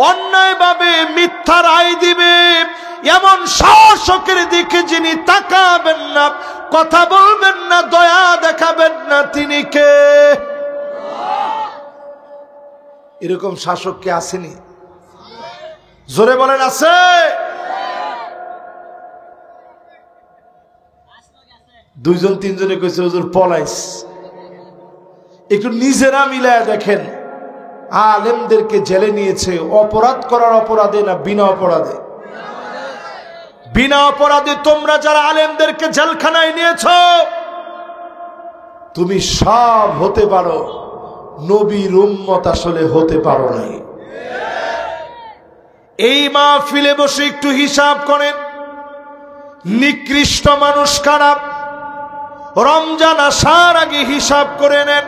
অন্যায়ভাবে মিথ্যা রায় দিবে, এমন শাসকের দিকে যিনি তাকাবেন না, কথা বলবেন না, দয়া দেখাবেন না, তিনি কে? এরকম শাসক কে আসেনি? জোরে বলেন আছে? দুইজন তিনজনে কইছে হুজুর পলাইস। একটু নিজেরা মিলায় দেখেন, আলেমদেরকে জেলে নিয়েছে অপরাধ করার অপরাধে না বিনা অপরাধে? বিনা অপরাধে। তোমরা যারা আলেমদেরকে জেলখানায় নিয়েছ, তুমি সব হতে পারো, নবীর উম্মত আসলে হতে পারো নাই। এই মাহফিলে বসে একটু হিসাব করেন, নিকৃষ্ট মানুষ কারা? রমজান আসার আগে হিসাব করে নেন,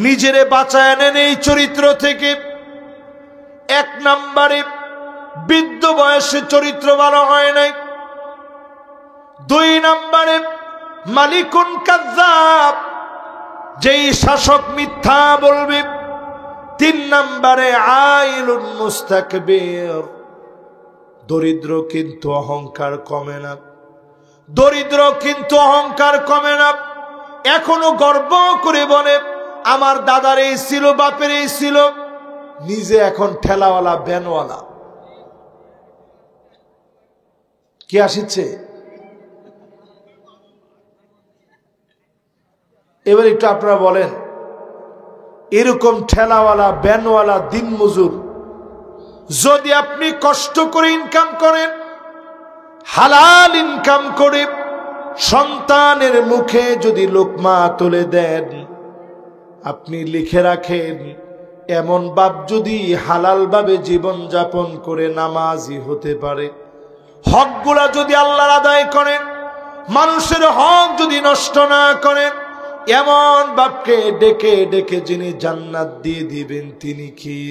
নিজেরে বাঁচায় নেন এই চরিত্র থেকে। 1 নম্বরে বৃদ্ধ বয়সে চরিত্র ভালো হয় নাই। 2 নম্বরে মালিকুন কাযযাব, যেই শাসক মিথ্যা বলবে। 3 নম্বরে আইলুন মুস্তাকবির, দরিদ্র কিন্তু অহংকার কমে না। দরিদ্র কিন্তু অহংকার কমে না, এখনো গর্ব করে বলে আমার দাদার এই ছিল, বাপের এই ছিল, নিজে এখন ঠেলাওয়ালা ভ্যানওয়ালা। কি আসিচ্ছে? এবার একটু আপনারা বলেন, এরকম ঠেলাওয়ালা ভ্যানওয়ালা দিনমজুর যদি আপনি কষ্ট করে ইনকাম করেন, হালাল ইনকাম করে সন্তানের মুখে যদি লোকমা তুলে দেন, আপনি লিখে রাখেন এমন বাপ যদি হালাল ভাবে জীবন যাপন করে নামাজি হতে পারে, হকগুলা যদি আল্লাহর আদায় করেন, মানুষের হক যদি নষ্ট না করেন, এমন বাপকে ডেকে ডেকে যিনি জান্নাত দিয়ে দিবেন তিনি কি?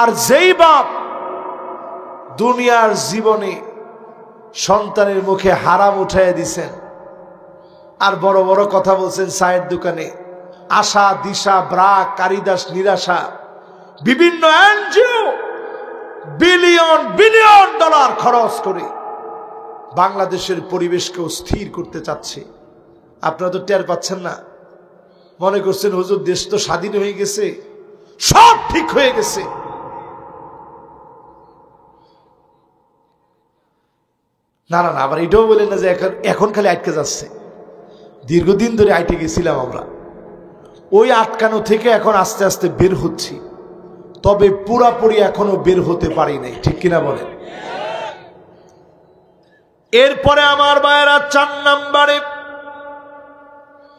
আর যেই বাপ দুনিয়ার জীবনে সন্তানের মুখে হারাম উঠাইয়া দিছেন, আর বড় বড় কথা বলছেন চায়ের দোকানে, আশা দিশা ব্রা কারিদাস নিরাশা, বিভিন্ন এনজিও বিলিয়ন বিলিয়ন ডলার খরচ করে বাংলাদেশের পরিবেশকে স্থির করতে চাচ্ছে। আপনারা তো টের পাচ্ছেন না, মনে করছেন হুজুর দেশ তো স্বাধীন হয়ে গেছে, সব ঠিক হয়ে গেছে। না না না, আবার এটাও বলেন না যে এখন খালি আটকে যাচ্ছে। দীর্ঘদিন ধরে আটকে গেছিলাম আমরা, ওই আটকানো থেকে এখন আস্তে আস্তে বের হচ্ছি, তবে পুরাপুরি এখনো বের হতে পারি নাই, ঠিক কিনা বলেন? এরপরে আমার ভাইয়েরা 4 নম্বরে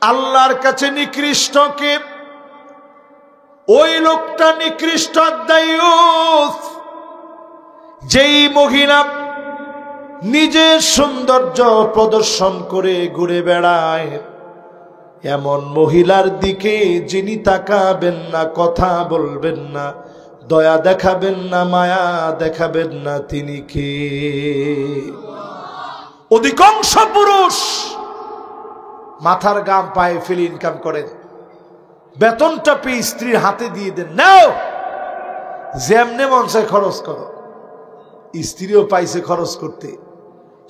আল্লাহর কাছে নিকৃষ্টকে, ওই লোকটা নিকৃষ্ট দায়ুস, যেই মহিলা নিজের সৌন্দর্য প্রদর্শন করে ঘুরে বেড়ায়, এমন মহিলার দিকে যিনি তাকাবেন না, কথা বলবেন না, দয়া দেখাবেন না, মায়া দেখাবেন না, তিনি কে? অধিকাংশ পুরুষ মাথার গাম পায়ে ফেলে ইনকাম করেন, বেতনটা পেয়ে স্ত্রীর হাতে দিয়ে দেন, নাও যেমনে মন চায় খরচ করো। স্ত্রীও পাইছে খরচ করতে,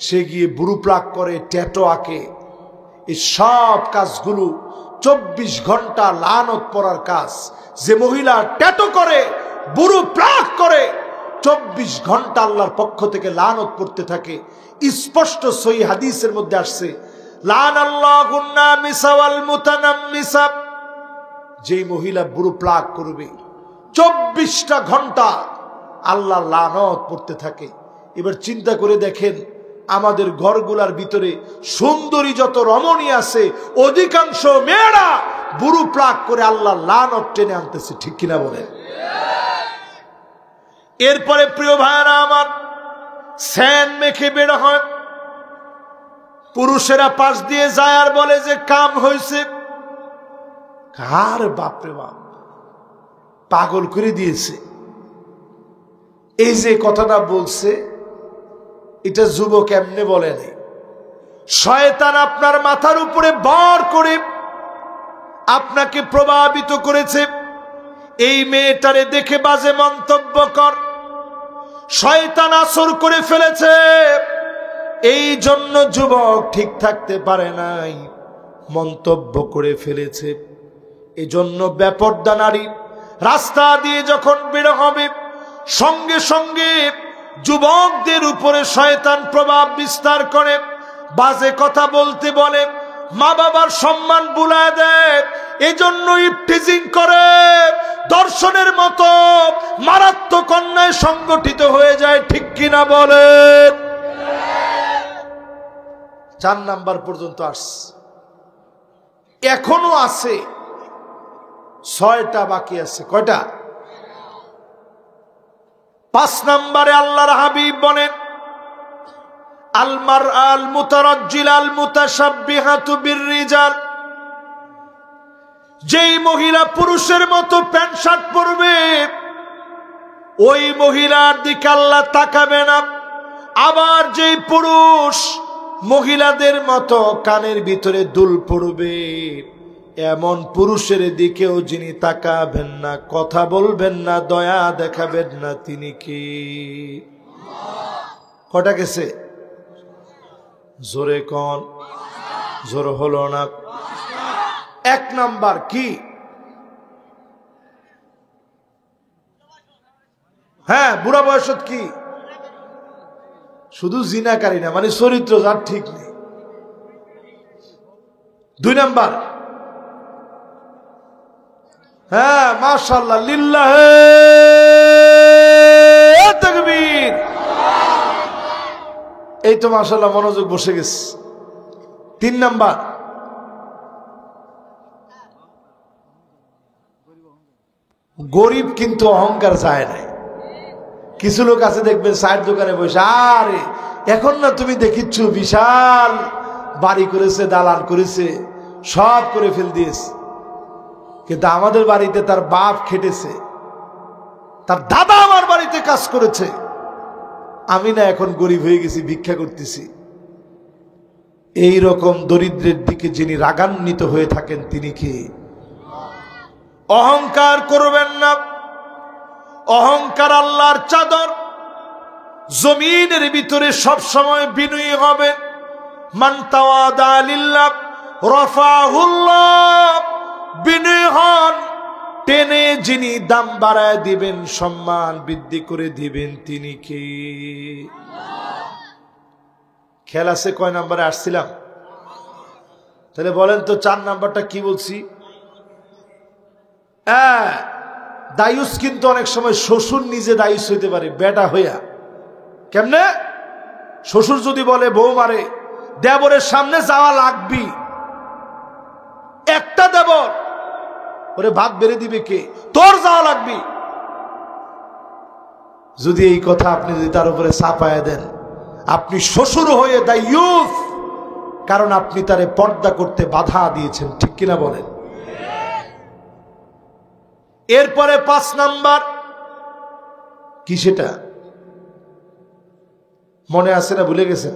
সে গিয়ে বুড়ু প্লাক করে, ট্যাটো আঁকে। এই সব কাজগুলো 24 ঘন্টা লানত পড়ার কাজ। যে মহিলা ট্যাটো করে, বুড়ু প্লাক করে, 24 ঘন্টা আল্লাহর পক্ষ থেকে লানত পড়তে থাকে। স্পষ্ট সহিহ হাদিসের মধ্যে আসছে, লানাল্লাহুন নামিসা ওয়াল মুতানাম্মিসা। যেই মহিলা বুড়ু প্লাক করবে 24টা ঘন্টা আল্লাহর লানত পড়তে থাকে। এবার চিন্তা করে দেখেন, আমাদের ঘরগুলার ভিতরে সুন্দরী যত রমণী আছে, অধিকাংশ মেয়েরা বুড়ু প্লাক করে আল্লাহর লানত টেনে আনতেছে, ঠিক কিনা বলেন? এরপরে প্রিয় ভাইরা আমার, স্যান মেখে বের হয়, পুরুষেরা পাশ দিয়ে যায় আর বলে যে কাম হয়েছে। কার বাপরে বাপ, পাগল করে দিয়েছে। এই যে কথাটা বলছে, এটা যুবক এমনি বলে নাই। শয়তান আপনার মাথার উপরে ভর করে আপনাকে প্রভাবিত করেছে, এই মেয়েটারে দেখে বাজে মন্তব্য কর। শয়তান আসর করে ফেলেছে, এই জন্য যুবক ঠিক থাকতে পারে নাই, মন্তব্য করে ফেলেছে। এজন্য বেপরদা নারী রাস্তা দিয়ে যখন বের হবে, সঙ্গে সঙ্গে যুবকদের উপরে শয়তান প্রভাব বিস্তার করে, বাজে কথা বলতে বলে, মা বাবার সম্মান ভুলায় দেয়। এজন্য ইফটিজিং করে, দর্শনের মতো মারাত্মক অন্যায় সংগঠিত হয়ে যায়, ঠিক কিনা বলেন? 4 নাম্বার পর্যন্ত আসছে, এখনো আছে, 6টা বাকি আছে। কয়টা? 5 নম্বরে আল্লাহর হাবিব বলেন, আল মারআল মুতারাজ্জিল আল মুতাশাব্বিহাতু বিররিজাল। যেই মহিলা পুরুষের মতো প্যান্ট শার্ট পরবে, ওই মহিলার দিকে আল্লাহ তাকাবে না। আবার যেই পুরুষ মহিলাদের মতো কানের ভিতরে দুল পড়বে, এমন পুরুষের দিকেও যিনি তাকাবেন না, কথা বলবেন না, দয়া দেখাবেন না, তিনি কি? কটা গেছে? জোরে কোন? জোর হলো না। 1 নাম্বার কি? হ্যাঁ, বুড়া বয়সত কি? শুধু জিনাকারী না, মানে চরিত্র যার ঠিক নেই। 2 নাম্বার, হ্যাঁ মাশাআল্লাহ, লিল্লাহে তাকবীর। এই তো মাশাআল্লাহ মনোযোগ বসে গেছে। 3 নাম্বার, গরিব কিন্তু অহংকার চায় না। কিছু লোক আছে দেখবেন চায়ের দোকানে বসে, আরে এখন না তুমি দেখিচ্ছ বিশাল বাড়ি করেছে, দালান করেছে, সব করে ফেল দিয়েছে, কিন্তু আমাদের বাড়িতে তার বাপ খেটেছে, তার দাদা আমার বাড়িতে কাজ করেছে, আমি না এখন গরিব হয়ে গেছি, ভিক্ষা করতেছি। এই রকম দরিদ্রের দিকে যিনি রাগান্বিত হয়ে থাকেন, তিনি কি? অহংকার করবেন না। অহংকার আল্লাহর চাদর, জমিনের ভিতরে সব সময় বিনয়ী হবে। মান তাওয়াদা লিল্লাহ রাফাহুল্লাহ। বিনয়ী হন, টেনে যিনি দাম বাড়ায় দিবেন, সম্মান বৃদ্ধি করে দিবেন, তিনি কি? খেয়াল আছে কয় নাম্বারে আসছিলাম? তাহলে বলেন তো 4 নাম্বারটা কি বলছি? দায়ুস কিন্তু অনেক সময় শ্বশুর নিজে দায়ুস হইতে পারে, বেটা হইয়া। কেমনে? শ্বশুর যদি বলে বউ মারে, দেবরের সামনে যাওয়া লাগবি। একটা দেবর, ওরে ভাত বেড়ে দিবে কে? তোর যাওয়া লাগবি। যদি এই কথা আপনি যদি তার উপরে চাপায়া দেন, আপনি শ্বশুর হয়ে দায়ুস, কারণ আপনি তারে পর্দা করতে বাধা দিয়েছেন, ঠিক কিনা বলেন? এরপরে 5 নাম্বার কি, সেটা মনে আছে না ভুলে গেছেন?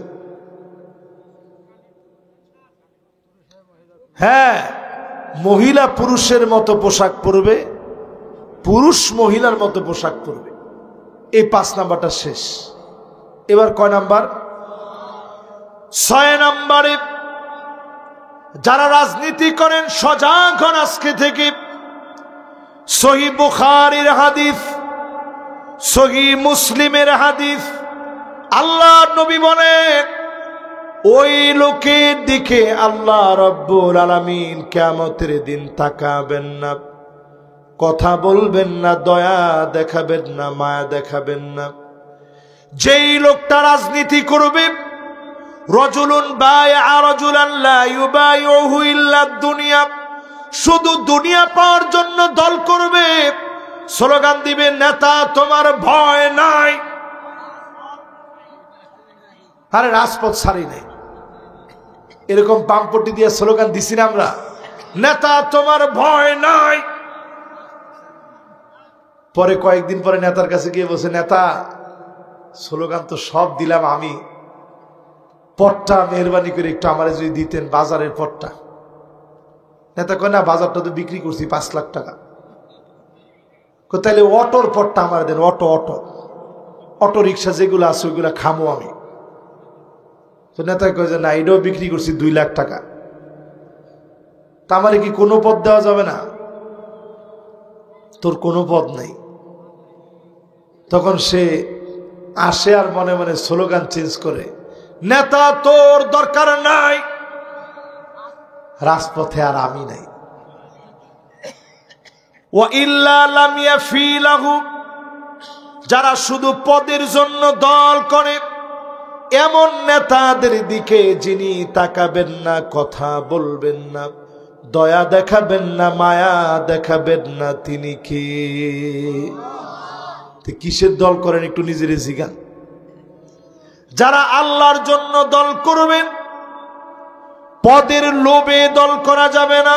হ্যাঁ, মহিলা পুরুষের মতো পোশাক পরবে, পুরুষ মহিলার মতো পোশাক পরবে। এই 5 নাম্বারটা শেষ। এবার কয় নাম্বার? 6 নাম্বারে যারা রাজনীতি করেন সজাগ হন আজকে থেকে। সহিহ বুখারীর হাদিস, সহিহ মুসলিমের হাদিস, আল্লাহর নবী বলেন ওই লোকের দিকে আল্লাহ রব্বুল আলামিন কিয়ামতের দিন তাকাবেন না, কথা বলবেন না, দয়া দেখাবেন না, মায়া দেখাবেন না। যেই লোকটা রাজনীতি করবে, রাজুলুন বায়আ রাজুলান লা ইউবাইউহু ইল্লা দুনিয়া, শুধু দুনিয়া পাওয়ার জন্য দল করবে, স্লোগান দিবে নেতা তোমার ভয় নাই। আরে রাজপথ ছাড়ি নাই, এরকম পাম্পটি দিয়ে স্লোগান দিছি না আমরা, নেতা তোমার ভয় নাই। পরে কয়েকদিন পরে নেতার কাছে গিয়ে বলছে, নেতা স্লোগান তো সব দিলাম আমি, পটটা মেহরবানি করে একটু আমারে যদি দিতেন, বাজারের পটটা। নেতা কয় না, বাজারটা তো বিক্রি করছি 5 লাখ টাকা। তাহলে অটোর পটটা আমার দেন, অটো অটো অটো রিক্সা যেগুলো আছে ওইগুলো খামো আমি। তো নেতা কয় যে না, এটাও বিক্রি করছি 2 লাখ টাকা। তা আমারে কি কোনো পদ দেওয়া যাবে না? তোর কোনো পদ নাই। তখন সে আসে আর মনে মনে স্লোগান চেঞ্জ করে, নেতা তোর দরকার নাই, রাজপথে আর আমি নাই। ওয়া ইল্লা লাম ইয়াফিলাহু, যারা শুধু পদের জন্য দল করে, এমন নেতাদের দিকে যিনি তাকাবেন না, কথা বলবেন না, দয়া দেখাবেন না, মায়া দেখাবেন না, তিনি কি? কিসের দল করেন একটু নিজের জিজ্ঞান। যারা আল্লাহর জন্য দল করবেন, পদের লোভে দল করা যাবে না।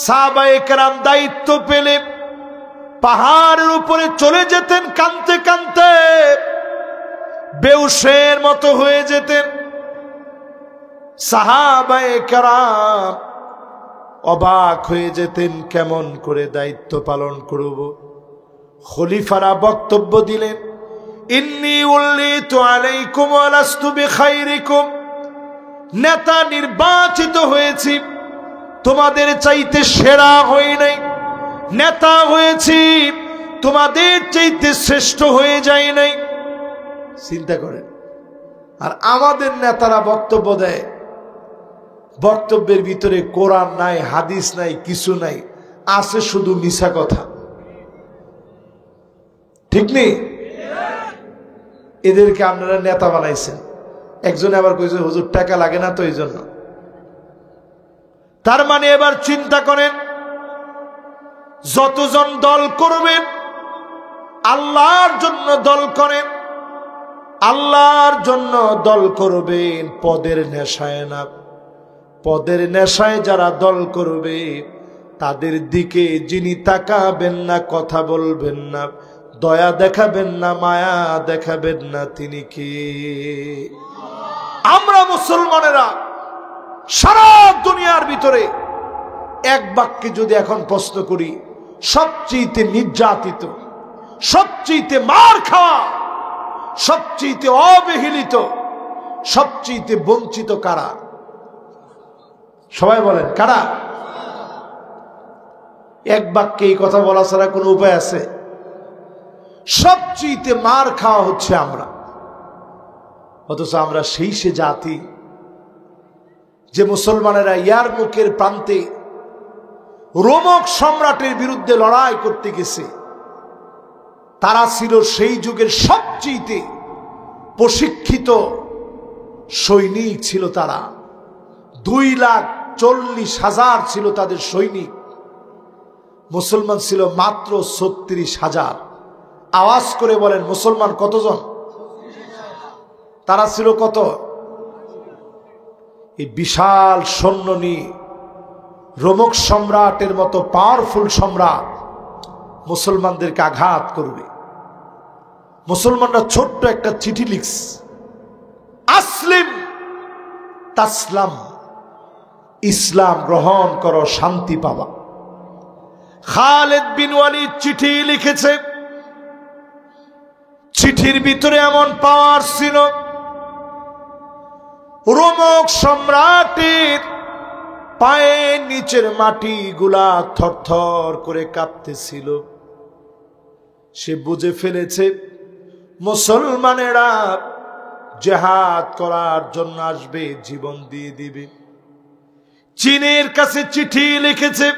সাহাবায়ে কেরাম দায়িত্ব পেলে পাহাড়ের উপরে চলে যেতেন, কাঁদতে কাঁদতে বেহুশের মতো হয়ে যেতেন। সাহাবায়ে কেরাম অবাক হয়ে যেতেন, কেমন করে দায়িত্ব পালন করব। খলিফারা বক্তব্য দিলেন, ইন্নী উল্লিতু আলাইকুম ওয়া লাস্তু বিখাইরিকুম, নেতা নির্বাচিত হয়েছি, তোমাদের চাইতে সেরা হই নাই, নেতা হয়েছি, তোমাদের চাইতে শ্রেষ্ঠ হয়ে যাই নাই। চিন্তা করেন। আর আমাদের নেতারা বক্তব্য দেয়, বক্তব্যের ভিতরে কোরআন নাই, হাদিস নাই, কিছু নাই, আছে শুধু মিছা কথা। ঠিক নেই? এদেরকে আপনারা নেতা বানাইছেন। একজনে আবার কইছে হুজুর টাকা লাগে না তো এই জন্য। তার মানে এবার চিন্তা করেন, যতজন দল করবেন আল্লাহর জন্য দল করেন, আল্লাহর জন্য দল করবেন, পদের নেশায় না। পদের নেশায় যারা দল করবে তাদের দিকে যিনি তাকাবেন না, কথা বলবেন না, দয়া দেখাবেন না, মায়া দেখাবেন না, তিনি কি? আমরা মুসলমানেরা সারা দুনিয়ার ভিতরে এক বাক্যে যদি এখন প্রশ্ন করি, সবচেয়ে নির্যাতিত, সবচেয়ে মার খাওয়া, সবচেয়ে অবহেলিত, সবচেয়ে বঞ্চিত কারা? সবাই বলেন কারা? এক বাক্যে এই কথা বলা ছাড়া কোনো উপায় আছে? সবচেয়ে মার খাওয়া হচ্ছে আমরা। অথচ আমরা সেই সে জাতি যে মুসলমানেরা ইয়ারমুকের প্রান্তে রোমক সম্রাটের বিরুদ্ধে লড়াই করতে গেছে। তারা ছিল সেই যুগের সবচেয়ে প্রশিক্ষিত সৈনিক ছিল। তারা 2,40,000 ছিল তাদের সৈনিক। মুসলমান ছিল মাত্র 36,000। আওয়াজ করে বলেন মুসলমান কতজন? তারা ছিল কত? এই বিশাল সৈন্য নিয়ে রোমক সম্রাটের মতো পাওয়ারফুল সম্রাট মুসলমানদেরকে আঘাত করবে। মুসলমানরা ছোট্ট একটা চিঠি লিখছে, আসলিম তাসলাম, ইসলাম গ্রহণ করো, শান্তি পাবা। খালিদ বিন ওয়ালিদ চিঠি লিখেছে, চিঠির ভিতরে এমন পাওয়ার ছিল, রোমক সম্রাটের পায়ের নিচের মাটিগুলা থরথর করে কাঁপতেছিল। সে বুঝে ফেলেছে মুসলমানেরা জিহাদ করার জন্য আসবে, জীবন দিয়ে দিবে। চীনের কাছে চিঠি লিখেছে,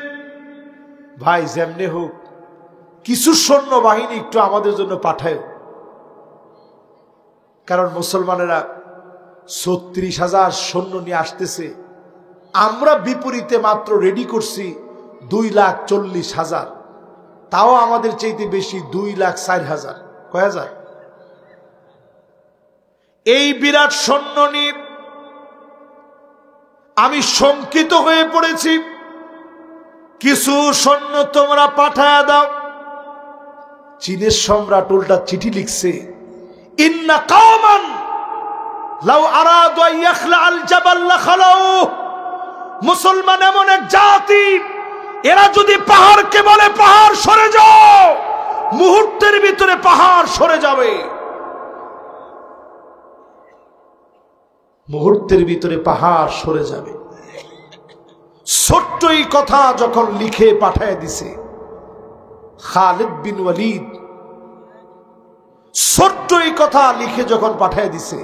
ভাই যেমনি হোক কিছু সৈন্য বাহিনী একটু আমাদের জন্য পাঠায়, কারণ মুসলমানেরা ৩৬,০০০ সৈন্য নিয়ে আসতেছে, আমরা বিপরীতে মাত্র রেডি করছি 2,40,000, তাও আমাদের চাইতে বেশি 2,04,000। কয় হাজার? এই বিরাট সৈন্য নিয়ে আমি শঙ্কিত হয়ে পড়েছি, কিছু সৈন্য তোমরা পাঠায়া দাও। চীনের সম্রাট উল্টা চিঠি লিখছে, ইন্না কওমান লাউ আরাদু আন ইয়াখলা আল জাবাল লাখালাউ। মুসলমান এমন এক জাতি, এরা যদি পাহাড়কে বলে পাহাড় সরে যাও, মুহূর্তের ভিতরে পাহাড় সরে যাবে, মুহূর্তের ভিতরে পাহাড় সরে যাবে। ছোট্ট এই কথা যখন লিখে পাঠায় দিছে খালিদ বিন ওয়ালিদ, ছোট্ট এই কথা লিখে যখন পাঠায় দিছে,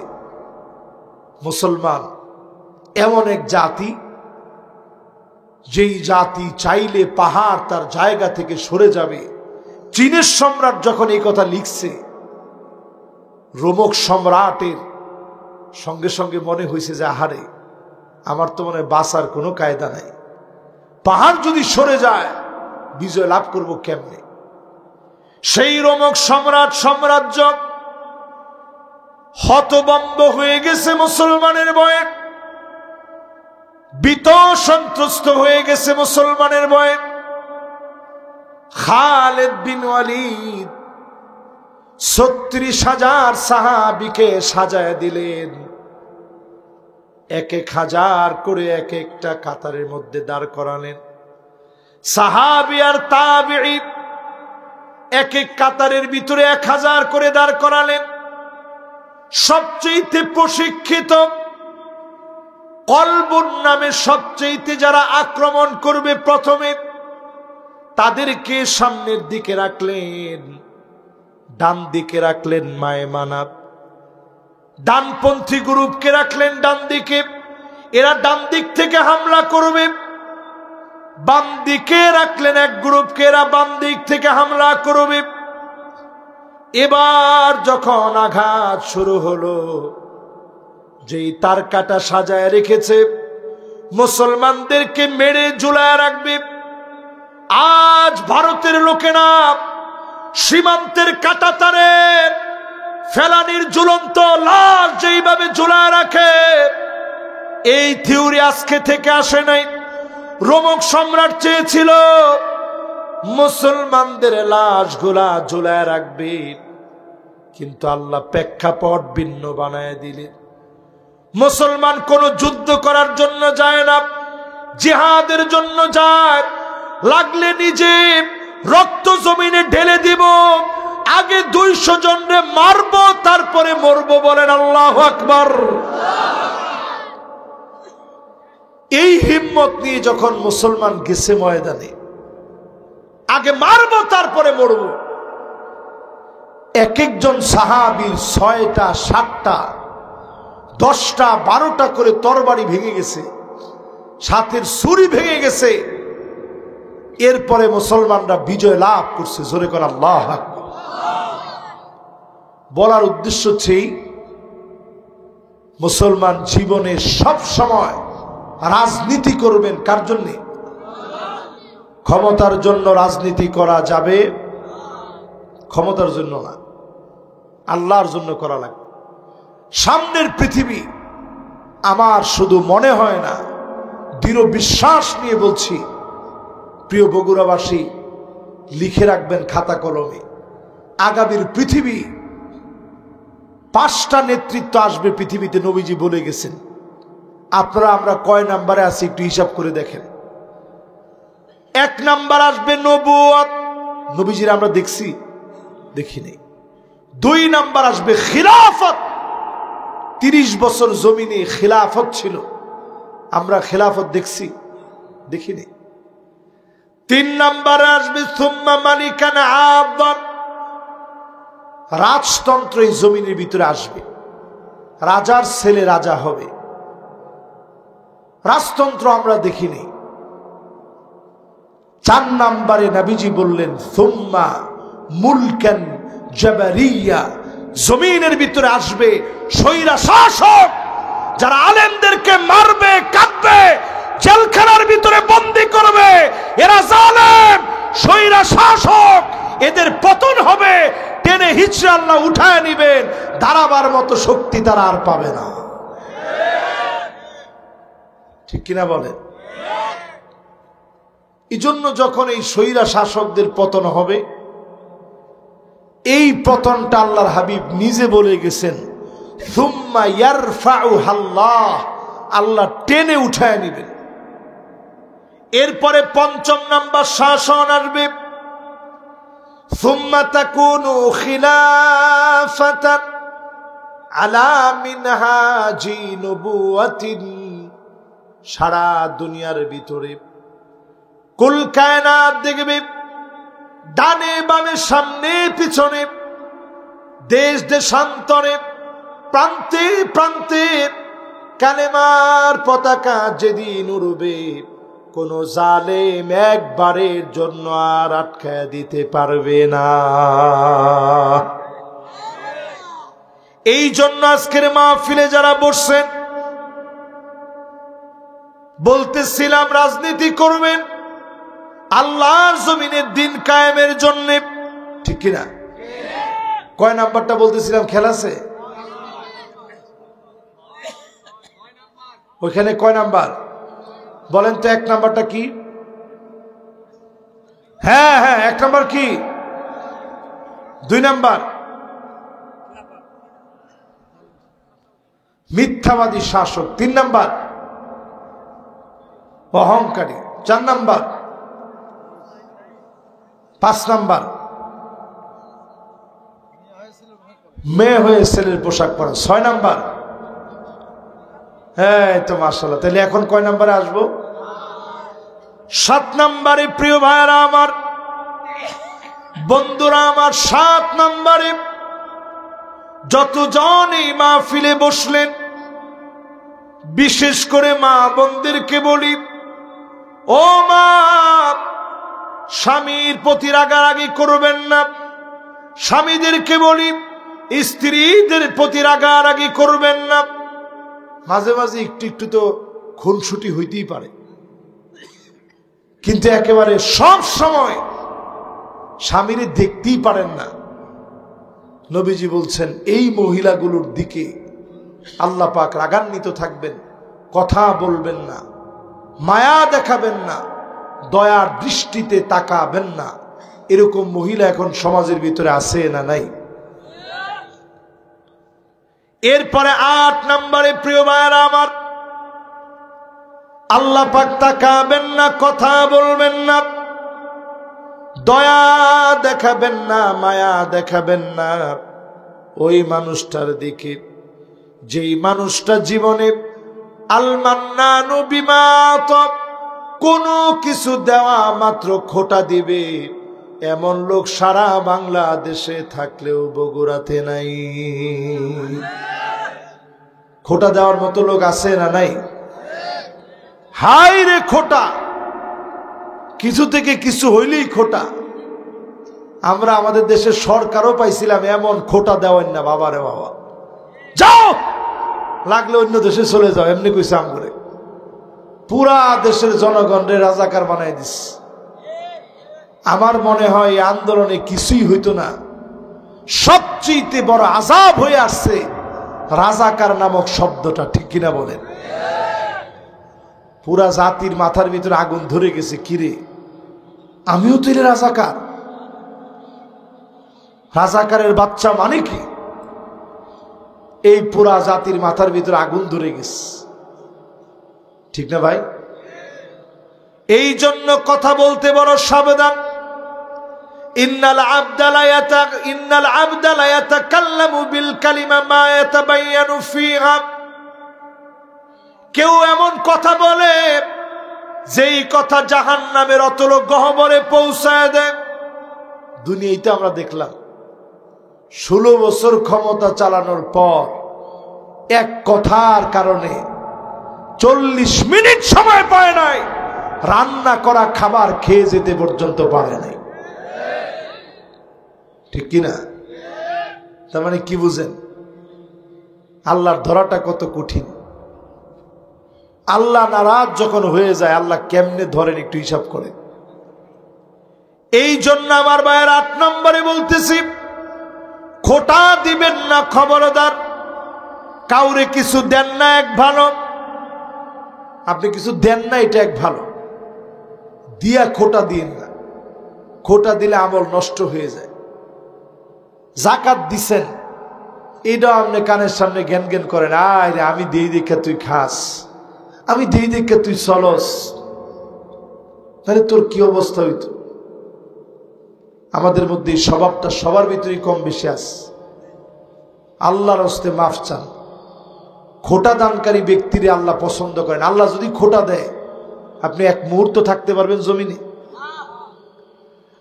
মুসলমান এমন এক জাতি, যেই জাতি চাইলে পাহাড় তার জায়গা থেকে সরে যাবে। চীনের সম্রাট যখন এই কথা লিখছে, রোমক সম্রাটের সঙ্গে সঙ্গে মনে হয়েছে যে আহারে, আমার তো মনে হয় বাঁচার কোনো কায়দা নাই, পাহাড় যদি সরে যায় বিজয় লাভ করব কেমনে। সেই রোমক সম্রাট সাম্রাজ্য হতভম্ব হয়ে গেছে মুসলমানের ভয়ে, ভীত সন্ত্রস্ত হয়ে গেছে মুসলমানের ভয়ে। খালিদ বিন ওয়ালিদ ৩৬,০০০ সাহাবীকে সাজায় দিলেন, ১,১০০০ করে এক একটা কাতারের মধ্যে দাঁড় করালেন। সাহাবী আর তাবেঈ এক এক কাতারের ভিতরে ১,০০০ করে দাঁড় করালেন। সবচেয়ে প্রশিক্ষিত, কলবুন নামে সবচেয়ে যারা আক্রমণ করবে প্রথমে, তাদেরকে সামনের দিকে রাখলেন, ডান দিকে রাখলেন মায়মানা, ডানপন্থী গ্রুপকে রাখলেন ডান দিকে, এরা ডান দিক থেকে হামলা করবে। বাম দিকে রাখলেন এক গ্রুপকে, এরা বাম দিক থেকে হামলা করবে। এবার যখন আঘাত শুরু হলো, যেই তার কাটা সাজায় রেখেছে মুসলমানদেরকে মেরে ঝুলায় রাখবে। আজ ভারতের লোকেরা সীমান্তের কাটা তারে ফেলানির ঝুলন্ত লাশ যেইভাবে ঝুলায় রাখে, এই থিওরি আজকে থেকে আসে নাই। রোমক সম্রাট চেয়েছিল মুসলমানদের লাশগুলা ঝুলায় রাখবে, কিন্তু আল্লাহ প্রেক্ষাপট ভিন্ন বানায় দিলেন। মুসলমান কোন যুদ্ধ করার জন্য যায় না, জিহাদের জন্য যায়। লাগলে নিজে রক্ত জমিনে ঢেলে দিব, আগে ২০০ জনরে মারবো, তারপরে মরবো। বলেন আল্লাহু আকবার। এই হিম্মত নিয়ে যখন মুসলমান গেছে ময়দানে, আগে মারবো তারপরে মরবো। এক একজন সাহাবীর ৬টা ৭টা ১০টা ১২টা করে তরবারি ভেঙে গেছে, সাথের ছুরি ভেঙে গেছে। এরপরে মুসলমানরা বিজয় লাভ করছে। জোরে করে আল্লাহু আকবার। বলার উদ্দেশ্য হচ্ছে, মুসলমান জীবনে সব সময় রাজনীতি করবেন কার জন্য? ক্ষমতার জন্য রাজনীতি করা যাবে, ক্ষমতার জন্য না, আল্লাহর জন্য করা লাগবে। সামনের পৃথিবী আমার শুধু মনে হয় না, দৃঢ় বিশ্বাস নিয়ে বলছি, প্রিয় বগুড়াবাসী, লিখে রাখবেন খাতা কলমে, আগামীর পৃথিবী 5টা নেতৃত্ব আসবে পৃথিবীতে। নবীজি বলে গেছেন, আপনারা আমরা কয় নাম্বারে আছি একটু হিসাব করে দেখেন। 1 নাম্বার আসবে নবুয়ত, নবীজির আমরা দেখছি, দেখিনি। 2 নাম্বার আসবে খিলাফত, 30 বছর জমিনে খিলাফত ছিল, আমরা খিলাফত দেখছি, দেখিনি। 3 নাম্বারে আসবে সুম্মা মালিকান আবদান, রাজতন্ত্র এই জমিনের ভিতরে আসবে, রাজার ছেলে রাজা হবে, রাজতন্ত্র আমরা দেখিনি। 4 নাম্বারে নবীজি বললেন সুম্মা মুলকান জাবারিয়া, জমিনের ভিতরে আসবে স্বৈরা শাসক, যারা আলেমদেরকে মারবে, কাটবে, জেলখানার ভিতরে বন্দী করবে, এরা জালেম স্বৈরা শাসক, এদের পতন হবে, টেনে হিচড়ে আল্লাহ উঠায় নিবেন, দাঁড়াবার মতো শক্তি তারা আর পাবে না। ঠিক কিনা বলেন? এই জন্য যখন এই স্বৈরা শাসকদের পতন হবে, এই পতনটা আল্লাহর হাবিব নিজে বলে গেছেন সুম্মা ইয়ারফাউহাল্লাহ, আল্লাহ টেনে উঠায় নিবেন। এরপরে 5ম নাম্বার শাসন আসবে সুম্মা তাকুনু খিলাফাতান আলা মিনহাজি নবুওয়াতিন, সারা দুনিয়ার ভিতরে কুল কায়নাত দেখবে, ডানে বামে সামনে পিছনে, দেশ দেশান্তরে, প্রান্তে প্রান্তে কালেমার পতাকা যেদিন উড়বে, কোন জালেম একবারের জন্য আর আটকায় দিতে পারবে না। এই জন্য আজকের মাহফিলে যারা বসছেন, বলতেছিলাম রাজনীতি করবেন আল্লাহর জমিনের দিন কায়েমের জন্য, ঠিক কিনা? কয় নাম্বারটা বলতেছিলাম খেয়াল আছে? ওইখানে কয় নাম্বার বলেন তো? 1 নাম্বারটা কি? হ্যাঁ হ্যাঁ, 1 নাম্বার কি? 2 নাম্বার মিথ্যাবাদী শাসক, 3 নাম্বার অহংকারী, 4 নাম্বার, 5 নাম্বার মেয়ে হয়ে ছেলের পোশাক পরা, 6 নাম্বার। হ্যাঁ তো মাশাআল্লাহ, তাহলে এখন কয় নাম্বারে আসবো? 7 নাম্বারে। প্রিয় ভাইরা আমার, বন্ধুরা আমার, 7 নাম্বারে যতজন এই মাহফিলে বসলেন, বিশেষ করে মা বোনদেরকে বলি, ও মা, স্বামীর প্রতি রাগারাগি করবেন না। স্বামীদেরকে বলি, স্ত্রীদের প্রতি রাগারাগি করবেন না। মাঝে মাঝে একটু একটু তো খুনসুটি হইতেই পারে, কিন্তু একেবারে সব সময় স্বামীরে দেখতেই পারেন না। নবীজি বলছেন এই মহিলাগুলোর দিকে আল্লাহ পাক রাগান্বিত থাকবেন, কথা বলবেন না, মায়া দেখাবেন না, দয়ার দৃষ্টিতে তাকাবেন না। এরকম মহিলা এখন সমাজের ভিতরে আছে না নাই? এরপরে 8 নাম্বারে, প্রিয় ভাইরা আমার, আল্লাহ পাক তাকাবেন না, কথা বলবেন না, দয়া দেখাবেন না, মায়া দেখাবেন না ওই মানুষটার দিকে, যেই মানুষটা জীবনে আল মান্নানু বিমা আতা, কোনো কিছু দেওয়া মাত্র খোটা দিবে, এমন লোক সারা বাংলাদেশে থাকলেও বগুড়াতে নাই। খোটা দেওয়ার মতো লোক আছে না নাই? হাই রে খোটা, কিছু থেকে কিছু হইলেই খোটা। আমরা আমাদের দেশের সরকারও পাইছিলাম এমন খোটা দেওয়ার না, বাবা রে বাবা, যাও লাগলে অন্য দেশে চলে যাও, এমনি কইছে আমরে। পুরা দেশের জনগণরে রাজাকার বানাই দিস। আমার মনে হয় এই আন্দোলনে কিছুই হইতো না, সবচেয়ে বড় আযাব হয়ে আসছে রাজাকার নামক শব্দটা, ঠিক কিনা বলেন? পুরা জাতির মাথার ভিতরে আগুন ধরে গেছে, কিরে আমিও তো রাজাকার। রাজাকারের বাচ্চা মানে কি? এই পুরা জাতির মাথার ভিতরে আগুন ধরে গেছে। ঠিক না ভাই? এই জন্য কথা বলতে বড় সাবধান। ইন্নাল আবদা লা ইয়াতাকাল্লামু বিল কালিমা মা ইয়াতাবায়ানু ফিহা। কেউ এমন কথা বলে যেই কথা জাহান্নামের অতল গহ্বরে পৌঁছায় দেয়। দুনিয়াতে আমরা দেখলাম 16 বছর ক্ষমতা চালানোর পর এক কথার কারণে 40 মিনিট সময় পায় নাই, রান্না করা খাবার খেয়ে যেতে পর্যন্ত পারে নাই। ঠিক কিনা? তার মানে কি বুঝেন আল্লাহর ধরাটা কত কঠিন। আল্লাহ নারাজ যখন হয়ে যায়, আল্লাহ কেমনে ধরেন একটু হিসাব করে। এই জন্য আমার ভাইয়ের 8 নম্বরে বলতেছি, খোটা দিবেন না, খবরদার। কাউরে কিছু দেন না এক ভালো, আপনি কিছু দেন না এটা এক ভালো, দিয়া খোটা দিন না। খোটা দিলে আমল নষ্ট হয়ে যায়। জাকাত দিছেন, এটা আপনি কানের সামনে জ্ঞান জ্ঞান করেন, আয় আমি দেই দেখে তুই খাস, আমি দেই দেখে তুই চলস, তাহলে তোর কি অবস্থা হইতো? আমাদের মধ্যে এই স্বভাবটা সবার ভিতরেই কম বেশি আছে। আল্লাহর হস্তে মাফ চান। খোটা দানকারী ব্যক্তিরে আল্লাহ পছন্দ করেন। আল্লাহ যদি খোটা দেয়, আপনি এক মুহূর্ত থাকতে পারবেন জমিনে?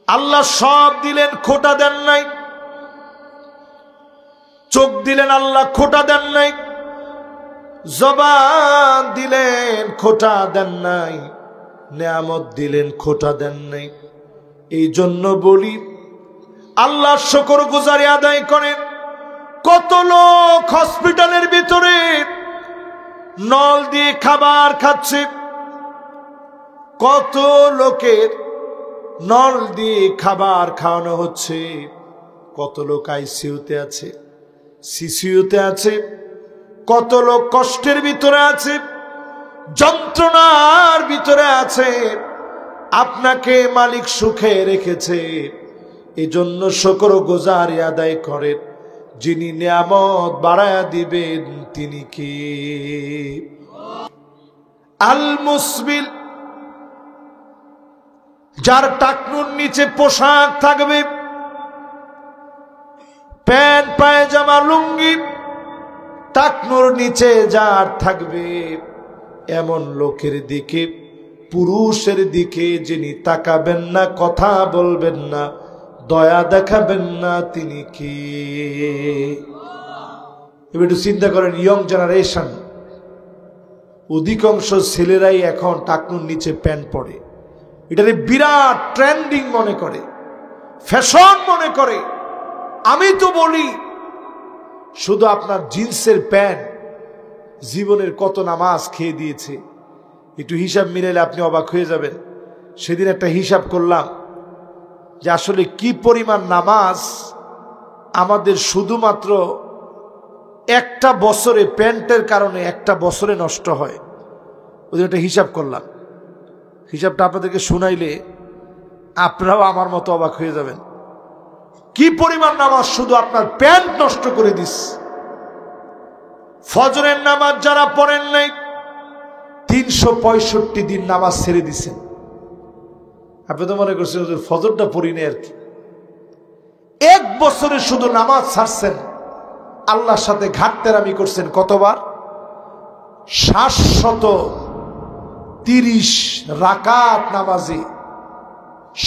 আল্লাহ সব দিলেন, খোটা দেন নাই। চোখ দিলেন, আল্লাহ খোটা দেন নাই। জবান দিলেন, খোটা দেন নাই। নেয়ামত দিলেন, খোটা দেন নাই। এই জন্য বলি, আল্লাহর শুকর গুজারি আদায় করেন। কত লোক হসপিটালের ভিতরে নল দিয়ে খাবার খাচ্ছে, কত লোকের নল দিয়ে খাবার খাওয়ানো হচ্ছে, কত লোক আইসিইউতে আছে, সিসিইউতে আছে, কত লোক কষ্টের ভিতরে আছে, যন্ত্রণার ভিতরে আছে। আপনাকে মালিক সুখে রেখেছে, এজন্য শুকর গুজারি আদায় করেন। যিনি নিয়ামত বাড়ায়া দিবেন তিনি কে? আল মুসবিল, যার টাকনুর নিচে পোশাক থাকবে, প্যান্ট পায়জামা লুঙ্গি, টাকনুর নিচে যার থাকবে, এমন লোকের দিকে, পুরুষের দিকে যিনি তাকাবেন না, কথা বলবেন না, দয়া দেখাবেন না, তিনি কি? এবার একটু চিন্তা করেন, ইয়ং জেনারেশন অধিকাংশ ছেলেরাই এখন টাকনুর নিচে প্যান্ট পরে। এটারে বিরাট ট্রেন্ডিং মনে করে, ফ্যাশন মনে করে। আমি তো বলি, শুধু আপনার জিন্সের প্যান্ট জীবনের কত নামাজ খেয়ে দিয়েছে, একটু হিসাব মিলাইলে আপনি অবাক হয়ে যাবেন। সেদিন একটা হিসাব করলাম যে আসলে কি পরিমাণ নামাজ আমাদের শুধুমাত্র একটা বছরে, প্যান্টের কারণে একটা বছরে নষ্ট হয়। ওদের একটা হিসাব করলাম, হিসাবটা আপনাদেরকে শুনাইলে আপনারাও আমার মতো অবাক হয়ে যাবেন। কি পরিমাণ নামাজ শুধু আপনার প্যান্ট নষ্ট করে দিস। ফজরের নামাজ যারা পড়েন নাই, 365 দিন নামাজ ছেড়ে দিছেন। আপনি তো মনে করছেন ফজরটা পড়ি নাই আর কি। 1 বছরে শুধু নামাজ ছাড়ছেন, আল্লাহর সাথে ঘাটতেরামি করছেন কতবার? 730 রাকাত নামাজে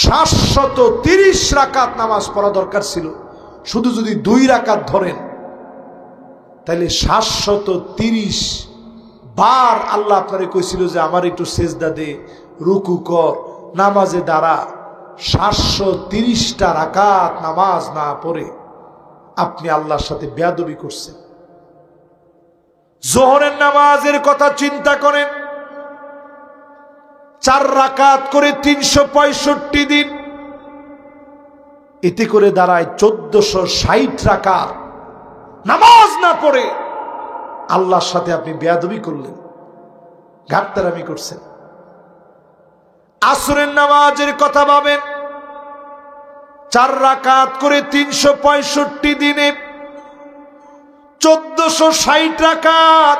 730 রাকাত নামাজ পড়া দরকার ছিল। শুধু যদি 2 রাকাত ধরেন, তাহলে 730 বার আল্লাহ আপনারে কইছিল যে আমার একটু সেজদা দে, রুকু কর, নামাজে দাঁড়া। 730টা রাকাত নামাজ না পড়ে আপনি আল্লাহর সাথে বেয়াদবি করছেন। জোহরের নামাজের কথা চিন্তা করেন, 4 রাকাত করে 365 দিন, এতে করে দাঁড়ায় 1460 রাকাত নামাজ না পড়ে আল্লাহর সাথে আপনি বেয়াদবি করলেন, ঘাটতারামি করছেন। আসরের নামাজের কথা ভাবেন, 4 রাকাত করে 365 দিনে 1460 রাকাত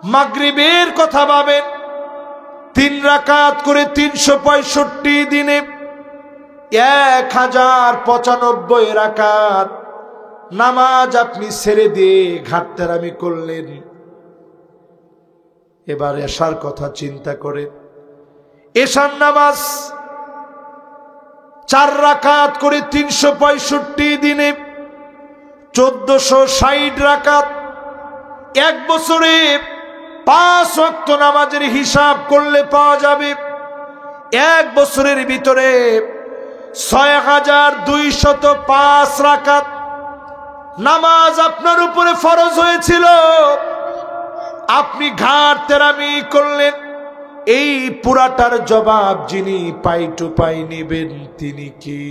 মাগরিবের কথা ভাবেন, 3 রাকাত করে 365 দিনে 1095 রাকাত নামাজ আপনি ছেড়ে দিয়ে ঘাটতেরামি করলেন। এবার এশার কথা চিন্তা করে, এশার নামাজ 4 রাকাত করে 365 দিনে 1460 রাকাত, 1 বছরে 5 ওয়াক্ত নামাজের হিসাব করলে পাওয়া যাবে 1 বছরের ভিতরে 6205 রাকাত নামাজ আপনার উপরে ফরজ হয়েছিল। আপনি ঘাটতেরামি করলেন। এই পুরাটার জবাব যিনি পাই টু পাই নেবেন তিনি কি?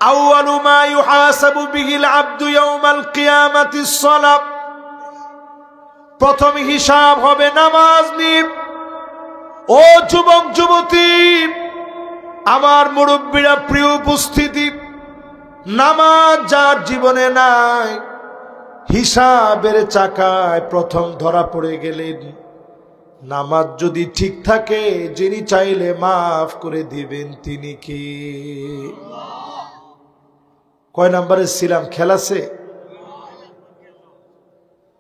আউয়ালু মা ইউহাসাবু বিহিল আবদু ইয়াউমাল কিয়ামাতিস সালাত, প্রথম হিসাব হবে নামাজ নিয়ে। ও যুবক যুবতী, আমার মুরব্বীরা, প্রিয় উপস্থিতি, নামাজ যার জীবনে নাই, হিসাবের চাকায় প্রথম ধরা পড়ে গেলেন। নামাজ যদি ঠিক থাকে, যিনি চাইলে মাফ করে দিবেন তিনি কি? কয় নাম্বারে ছিলাম? খেলাছে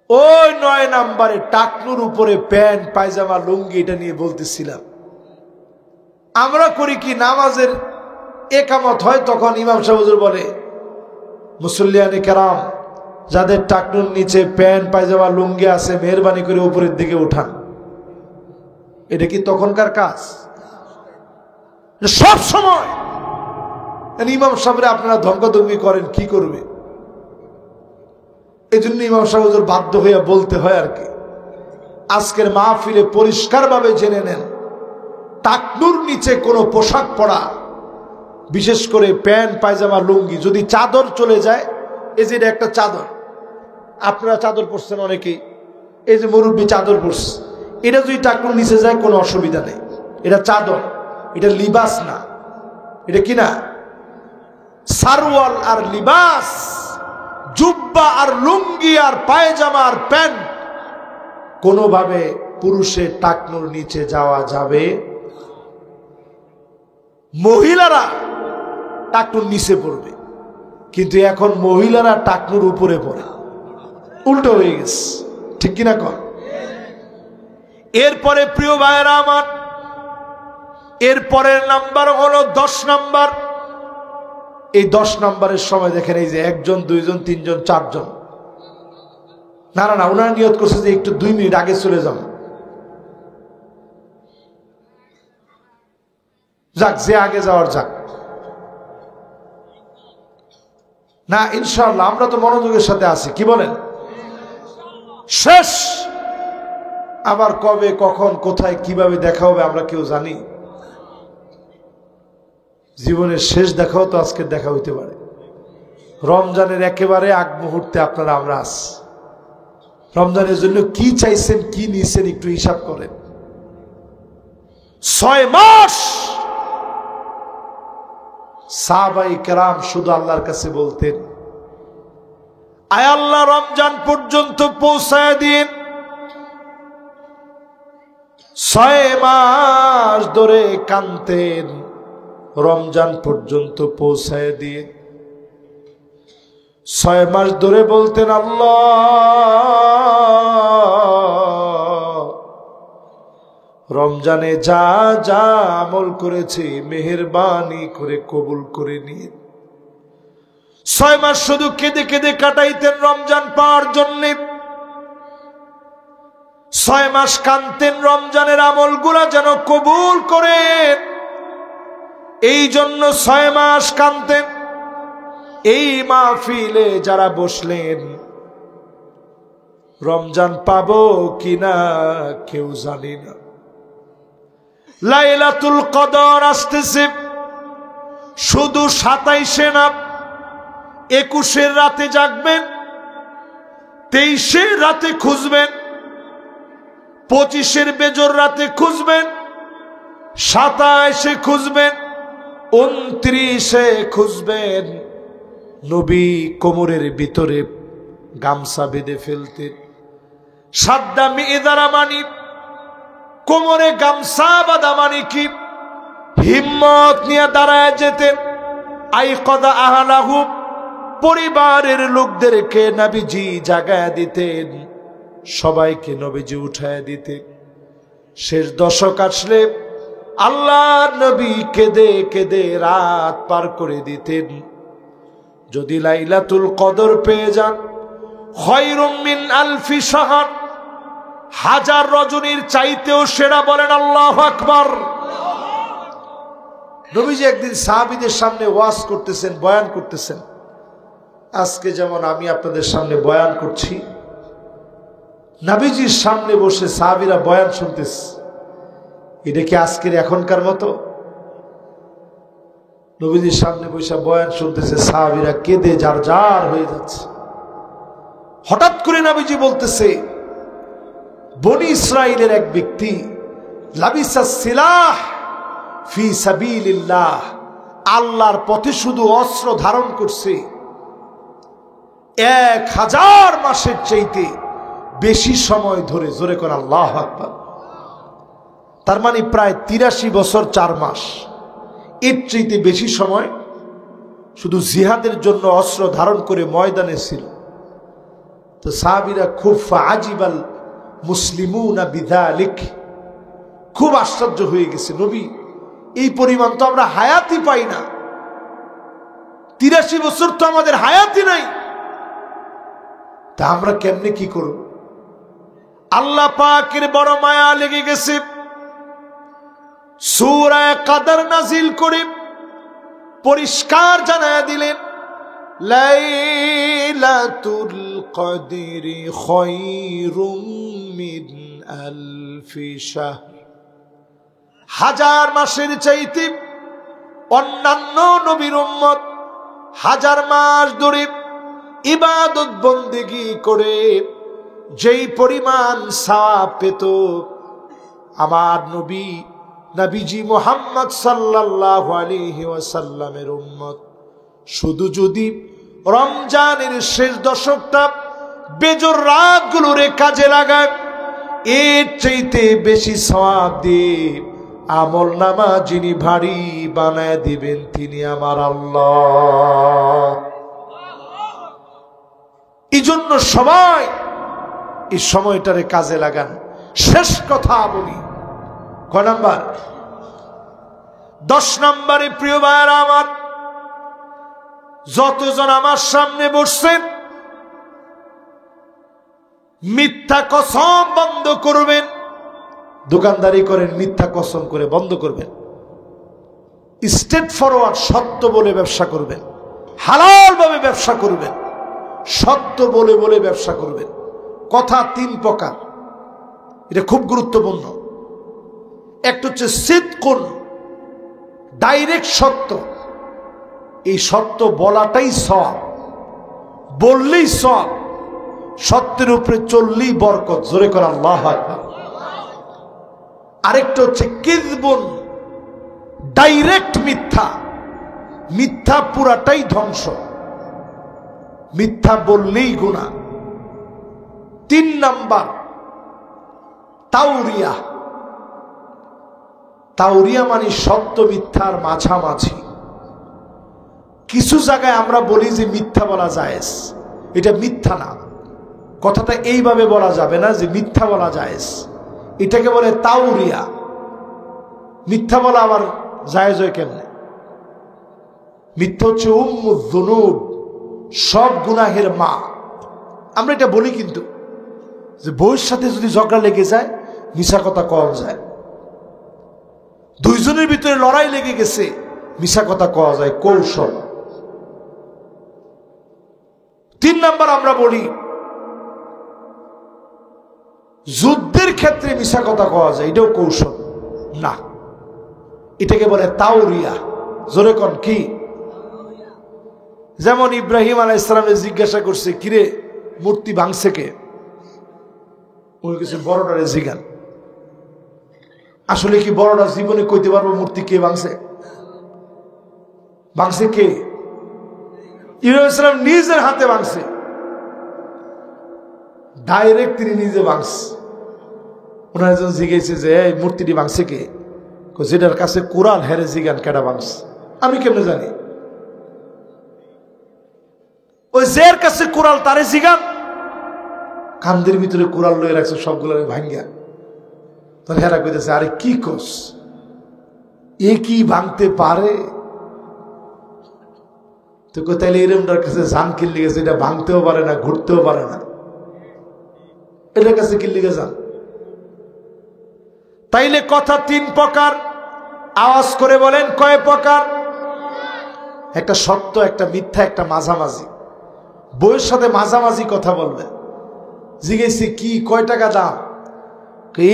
ওই 9 নাম্বারে, টাকনুর উপরে প্যান্ট পায়জামা লুঙ্গি, এটা নিয়ে বলতেছিলাম। আমরা করি কি, নামাজের একামত হয় তখন ইমাম সাহেব হুজুর বলে, মুসল্লিয়ানে কেরাম, যাদের টাকনুর নিচে প্যান্ট পায়জামা লুঙ্গি আছে মেহরবানি করে উপরের দিকে উঠান। এটা কি তখনকার কাজ? সব সময় ইমাম সাহেবরে আপনারা ধমকাধমকি করেন, কি করবে? এই জন্য ইমাম সাহেব হুজুর বাধ্য হইয়া বলতে হয় আর কি। আজকের মাহফিলে পরিষ্কারভাবে জেনে নেন, টাকনুর নিচে কোনো পোশাক পরা, বিশেষ করে প্যান্ট পায়জামা লুঙ্গি, যদি চাদর চলে যায়, এই যে একটা চাদর, আপনারা চাদর পরছেন অনেকেই, এই যে মুরব্বী চাদর পরছে, এটা যদি টাকনুর নিচে যায় কোনো অসুবিধা নেই। এটা চাদর, এটা লিবাস না। এটা কি না? সারওয়াল আর লিবাস, জুব্বা আর লুঙ্গি আর পায়জামা আর প্যান্ট, কোনোভাবে পুরুষের টাকনুর নিচে যাওয়া যাবে। মহিলারা টাকনুর নিচে পড়বে, কিন্তু এখন মহিলারা টাকনুর উপরে পড়ে, উল্টো হয়ে গেছে, ঠিক কিনা কর? এরপরে প্রিয় ভাইয়েরা আমার, এরপরের নাম্বার হলো 10 নাম্বার। এই 10 নাম্বারের সময় দেখেন, এই যে 1 জন 2 জন 3 জন 4 জন, না না না, ওনারা নিয়ত করছে যে একটু 2 মিনিট আগে চলে যান। যাক, যে আগে যাওয়ার যাক না, ইনশাআল্লাহ আমরা তো মনোযোগের সাথে আছি, কি বলেন? শেষ। আবার কবে, কখন, কোথায়, কিভাবে দেখা হবে আমরা কেউ জানি? জীবনের শেষ দেখাও তো আজকের দেখা হইতে পারে। রমজানের একেবারে আগ মুহূর্তে আপনারা আমরা আছি। রমজানের জন্য কি চাইছেন, কি নিয়েছেন, একটু হিসাব করেন। 6 মাস সাহাবায়ে কেরাম শুধু আল্লাহর কাছে বলতেন, আয় আল্লাহ, রমজান পর্যন্ত পৌঁছায় দিন। 6 মাস ধরে কাঁদতেন, রমজান পর্যন্ত পৌঁছায় দিয়ে। 6 মাস ধরে বলতেন, আল্লাহ, রমজানে যা যা আমল করেছি মেহেরবানি করে কবুল করে নিয়ে। 6 মাস শুধু কেঁদে কেঁদে কাটাইতেন রমজান পাওয়ার জন্য। 6 মাস কাঁদতেন রমজানের আমলগুলা যেন কবুল করেন, এই জন্য 6 মাস কাঁদতেন। এই মাহফিলে যারা বসলেন, রমজান পাবো কিনা কেউ জানি না। লাইলাতুল কদর আসতেছে, শুধু 27-এ না, 21-এর রাতে জাগবেন, 23-এর রাতে খুঁজবেন, 25-এর বেজর রাতে খুঁজবেন, 27-এ খুঁজবেন, 29-এ খুঁজবেন। নবী কোমরের ভিতরে গামছা বেঁধে ফেলতেন। সাদ্দা মেয়েদারা মানি কোমরে গামছা বাঁধা মানে কি হিম্মত নিয়ে দাঁড়ায় যেতেন। আই কদা আহলাহু পরিবারের লোকদেরকে নবীজি জাগায় দিতেন, সবাইকে নবীজি উঠায় দিতেন। শেষ দশক আসলে আল্লাহ নবী কেঁদে কেঁদে রাত পার করে দিতেন। যদি লাইলাতুল কদর পেয়ে যান, খায়রুম মিন আলফি শাহর, হাজার রজনীর চাইতেও সেরা। বলেন আল্লাহু আকবার। নবীজি একদিন সাহাবীদের সামনে ওয়াজ করতেছেন, বয়ান করতেছেন। আজকে যেমন আমি আপনাদের সামনে বয়ান করছি, নবীজির সামনে বসে সাহাবীরা বয়ান শুনতেছে। এটা কি আজকের এখনকার মতো? নবীজির সামনে বসে বয়ান শুনতেছে, সাহাবীরা কেঁদে যার যার হয়ে যাচ্ছে। হঠাৎ করে নবীজি বলতেছে, বনি ইসরাইলের এক ব্যক্তি লাবিসাস সিলাহ ফি সাবিলিল্লাহ, আল্লাহর পথে শুধু অস্ত্র ধারণ করছে 1000 মাসের চাইতে বেশি সময় ধরে। জোরে করে আল্লাহু আকবার। তার মানে প্রায় 83 বছর 4 মাস, এর চাইতে বেশি সময় শুধু জিহাদের জন্য অস্ত্র ধারণ করে ময়দানে ছিল। তো সাহাবীরা খুব ফাজিবাল মুসলিমুনা বিযালিক, খুব আশ্চর্য হয়ে গেছে। নবী, এই পরিমাণ তো আমরা হায়াতি পাই না, 83 বছর তো আমাদের হায়াতি নাই, তা আমরা কেমনে কি করব? আল্লাহ পাকের বড় মায়া লেগে গেছে, সূরা কদর নাজিল করে পরিষ্কার জানায়া দিলেন, লাইলাতুল কদরি খায়রুম মিন আলফি শাহর, হাজার মাসের চাইতে অন্যান্য নবীর উম্মত 1000 মাস ধরে ইবাদত বন্দেগী করে যেই পরিমাণ সওয়াব পেত, আমার নবীজি মুহাম্মদ সাল্লাল্লাহু আলাইহি ওয়াসাল্লামের উম্মত শুধু যদি রমজানের শেষ দশকটা বেজর রাতগুলোরে কাজে লাগায়, এর চাইতে বেশি সওয়াব দিয়ে আমল নামা যিনি ভারী বানায় দিবেন তিনি আমার আল্লাহ। এই জন্য সবাই এই সময়টারে কাজে লাগান। শেষ কথা বলি, কয় নাম্বার? 10 নম্বরে প্রিয় ভাইরা আমার, যতজন আমার সামনে বসছেন মিথ্যা কসম বন্ধ করবেন। দোকানদারি করেন, মিথ্যা কসম করে বন্ধ করবেন। স্ট্রেট ফরওয়ার্ড সত্য বলে ব্যবসা করবেন, হালাল ভাবে ব্যবসা করবেন, সত্য বলে বলে ব্যবসা করবেন। কথা 3 প্রকার, এটা খুব গুরুত্বপূর্ণ। একটা হচ্ছে সিদকুন, ডাইরেক্ট সত্য। এই সত্য বলাটাই সওয়াব, বললেই সওয়াব, সত্যের উপরে চললেই বরকত। জোরে করে আল্লাহু আকবার। আরেকটা হচ্ছে কিযবুন, ডাইরেক্ট মিথ্যা। মিথ্যা পুরাটাই ধ্বংস, মিথ্যা বললেই গুনাহ। 3 নাম্বার তাওরিয়া। তাওরিয়া মানে সত্য মিথ্যার মাঝামাঝি। কিছু জায়গায় আমরা বলি যে মিথ্যা বলা জায়েজ, এটা মিথ্যা না। কথাটা এইভাবে বলা যাবে না যে মিথ্যা বলা জায়েজ, এটাকে বলে তাওরিয়া। মিথ্যা বলা আবার জায়েজ হয় কেমনে? মিথ্যা হচ্ছে উম্মুয যুনুব, সব গুনাহের মা। আমরা এটা বলি কিন্তু যে বউয়ের সাথে যদি ঝগড়া লেগে যায় মিছা কথা কওয়া যায়, দুইজনের ভিতরে লড়াই লেগে গেছে মিছা কথা কওয়া যায়, কৌশল। 3 নাম্বার আমরা বলি যুদ্ধের ক্ষেত্রে মিছা কথা কওয়া যায়, এটাও কৌশল না, এটাকে বলে তাওরিয়া। জোরে কোন কি? যেমন ইব্রাহিম আলাইহিস সালামকে জিজ্ঞাসা করছে, কিরে মূর্তি ভাঙছে কে? ওই কিছু বড়টারে জিগান। আসলে কি বড়টা জীবনে কইতে পারবো মূর্তি কে ভাঙছে? ভাঙছে কে? ইব্রাহিম আলাইহিস সালাম নিজের হাতে ভাঙছে। ডাইরেক্ট তিনি নিজে ভাঙছে। ওনার একজন জিজ্ঞেসে যে এই মূর্তিটি ভাঙছে কে? যেটার কাছে কোরআন হেরে জিগান কেডা ভাঙছে? আমি কেমনে জানি? ওই যের কাছে কোরআন তারে জিগান। কান্দের ভিতরে কোরআন লয়ে রাখছে সবগুলো ভাঙ্গিয়া। তখন হেরা কইতেছে আরে কি কস, এ কি ভাঙতে পারে? তো তাইলে এরমটার কাছে জান কিনলে গেছে, এটা ভাঙতেও পারে না, ঘুরতেও পারে না, এটার কাছে কিনলে গে যান। তাইলে কথা তিন প্রকার। আওয়াজ করে বলেন কয় প্রকার? একটা সত্য, একটা মিথ্যা, একটা মাঝামাঝি। বইয়ের সাথে মাঝামাঝি কথা বলবেন। জিজ্ঞেসি কি কয় টাকা দাম?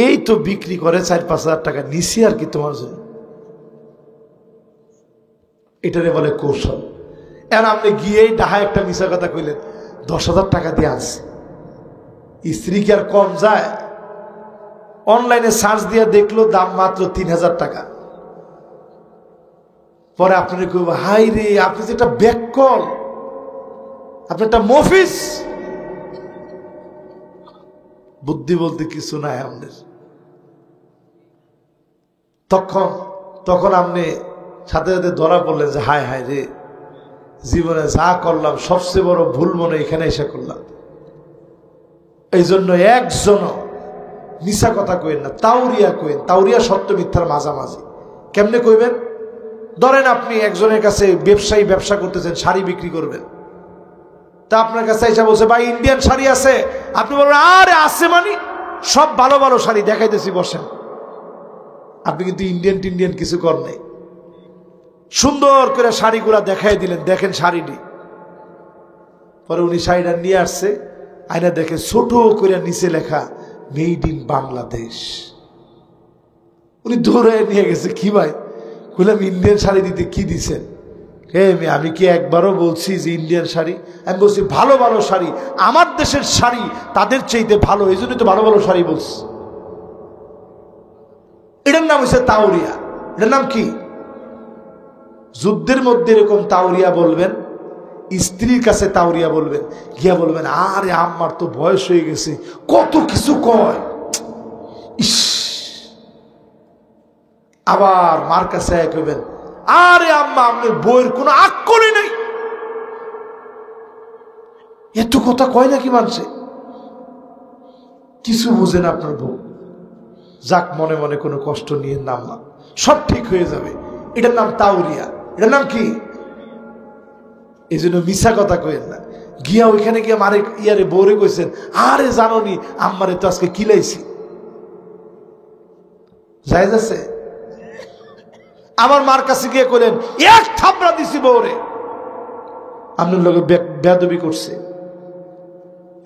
এই তো বিক্রি করে 4-5 হাজার টাকা, নিছি আর কি তোমার জন্য। এটারে বলে কৌশল। এখন আপনি গিয়েই ডাহা একটা মিশা কথা কইলেন 10,000 টাকা দিয়ে আনছি। স্ত্রী কি আর কম যায়? অনলাইনে সার্চ দিয়ে দেখলো দাম মাত্র 3,000 টাকা। পরে আপনার কইব হাই রে, আপনি যে একটা ব্যাককল, আপনি একটা মফিস। বুদ্ধি বলতে কিছু নাই আমাদের। তখন আপনি সাথে সাথে ধরা পড়লেন যে হায় হায় রে, জীবনে যা করলাম সবচেয়ে বড় ভুল মনে এখানে এসে করলাম। এই জন্য একজন মিশা কথা কইেন না, তাওরিয়া কইেন। তাওরিয়া সত্য মিথ্যার মাঝামাঝি। কেমনে কইবেন? ধরেন আপনি একজনের কাছে ব্যবসা করতেছেন, শাড়ি বিক্রি করবেন। তা আপনার কাছে এসে বলছে ভাই ইন্ডিয়ান শাড়ি আছে? আপনি বলবেন আরে আছে মানে, সব ভালো ভালো শাড়ি দেখাইতেছি, বসেন। আপনি কিন্তু ইন্ডিয়ান কিছু কর নাই। সুন্দর করে শাড়িগুলা দেখাই দিলেন, দেখেন শাড়িটি। পরে উনি শাড়িটা নিয়ে আসছে, আয়না দেখে ছোট করে নিচে লেখা মেড ইন বাংলাদেশ। উনি ধরে নিয়ে গেছে। কি ভাই? বললাম ইন্ডিয়ান শাড়ি দিতে কি দিছেন? আমি কি একবারও বলছি যে ইন্ডিয়ান শাড়ি? আমি বলছি ভালো ভালো শাড়ি, আমার দেশের শাড়ি তাদের চাইতে ভালো, এই জন্যই তো ভালো ভালো শাড়ি বলছি। এটার নাম হচ্ছে তাওরিয়া। এটার নাম কি? যুদ্ধের মধ্যে এরকম তাওরিয়া বলবেন, স্ত্রীর কাছে তাওরিয়া বলবেন, গিয়া বলবেন আরে আমার তো বয়স হয়ে গেছে, কত কিছু কয়। ইস। আবার মার কাছে কইবেন আরে আম্মা আপনার বইয়ের কোনো আক্কলই নেই, এত কথা কয় নাকি মানুষে? কিছু বুঝে না আপনার বউ। যাক, মনে মনে কোনো কষ্ট নিয়ে নাম না, সব ঠিক হয়ে যাবে। এটার নাম তাওরিয়া। এটার নাম কি? এই জন্য মিশা কথা কইেন না। গিয়া ওইখানে গিয়া মারে ইয়ারে বউরে কইছেন আরে জানো নি আম্মারে তো আজকে কিলাইছি। যাই যাচ্ছে। আমার মার কাছে গিয়ে কইলেন এক থাপড়া দিছি বউরে, আপনার লোকে বেয়াদবি করছে।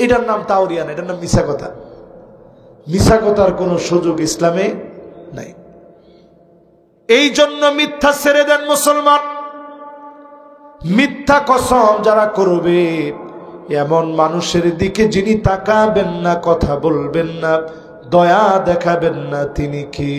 এটার নাম তাওরিয়া না, এটার নাম মিশা কথা। মিশা কথার কোনো সুযোগ ইসলামে নাই। এই জন্য মিথ্যা ছেড়ে দেন মুসলমান। মিথ্যা কসম যারা করবে, এমন মানুষের দিকে যিনি তাকাবেন না, কথা বলবেন না, দয়া দেখাবেন না, তিনি কে?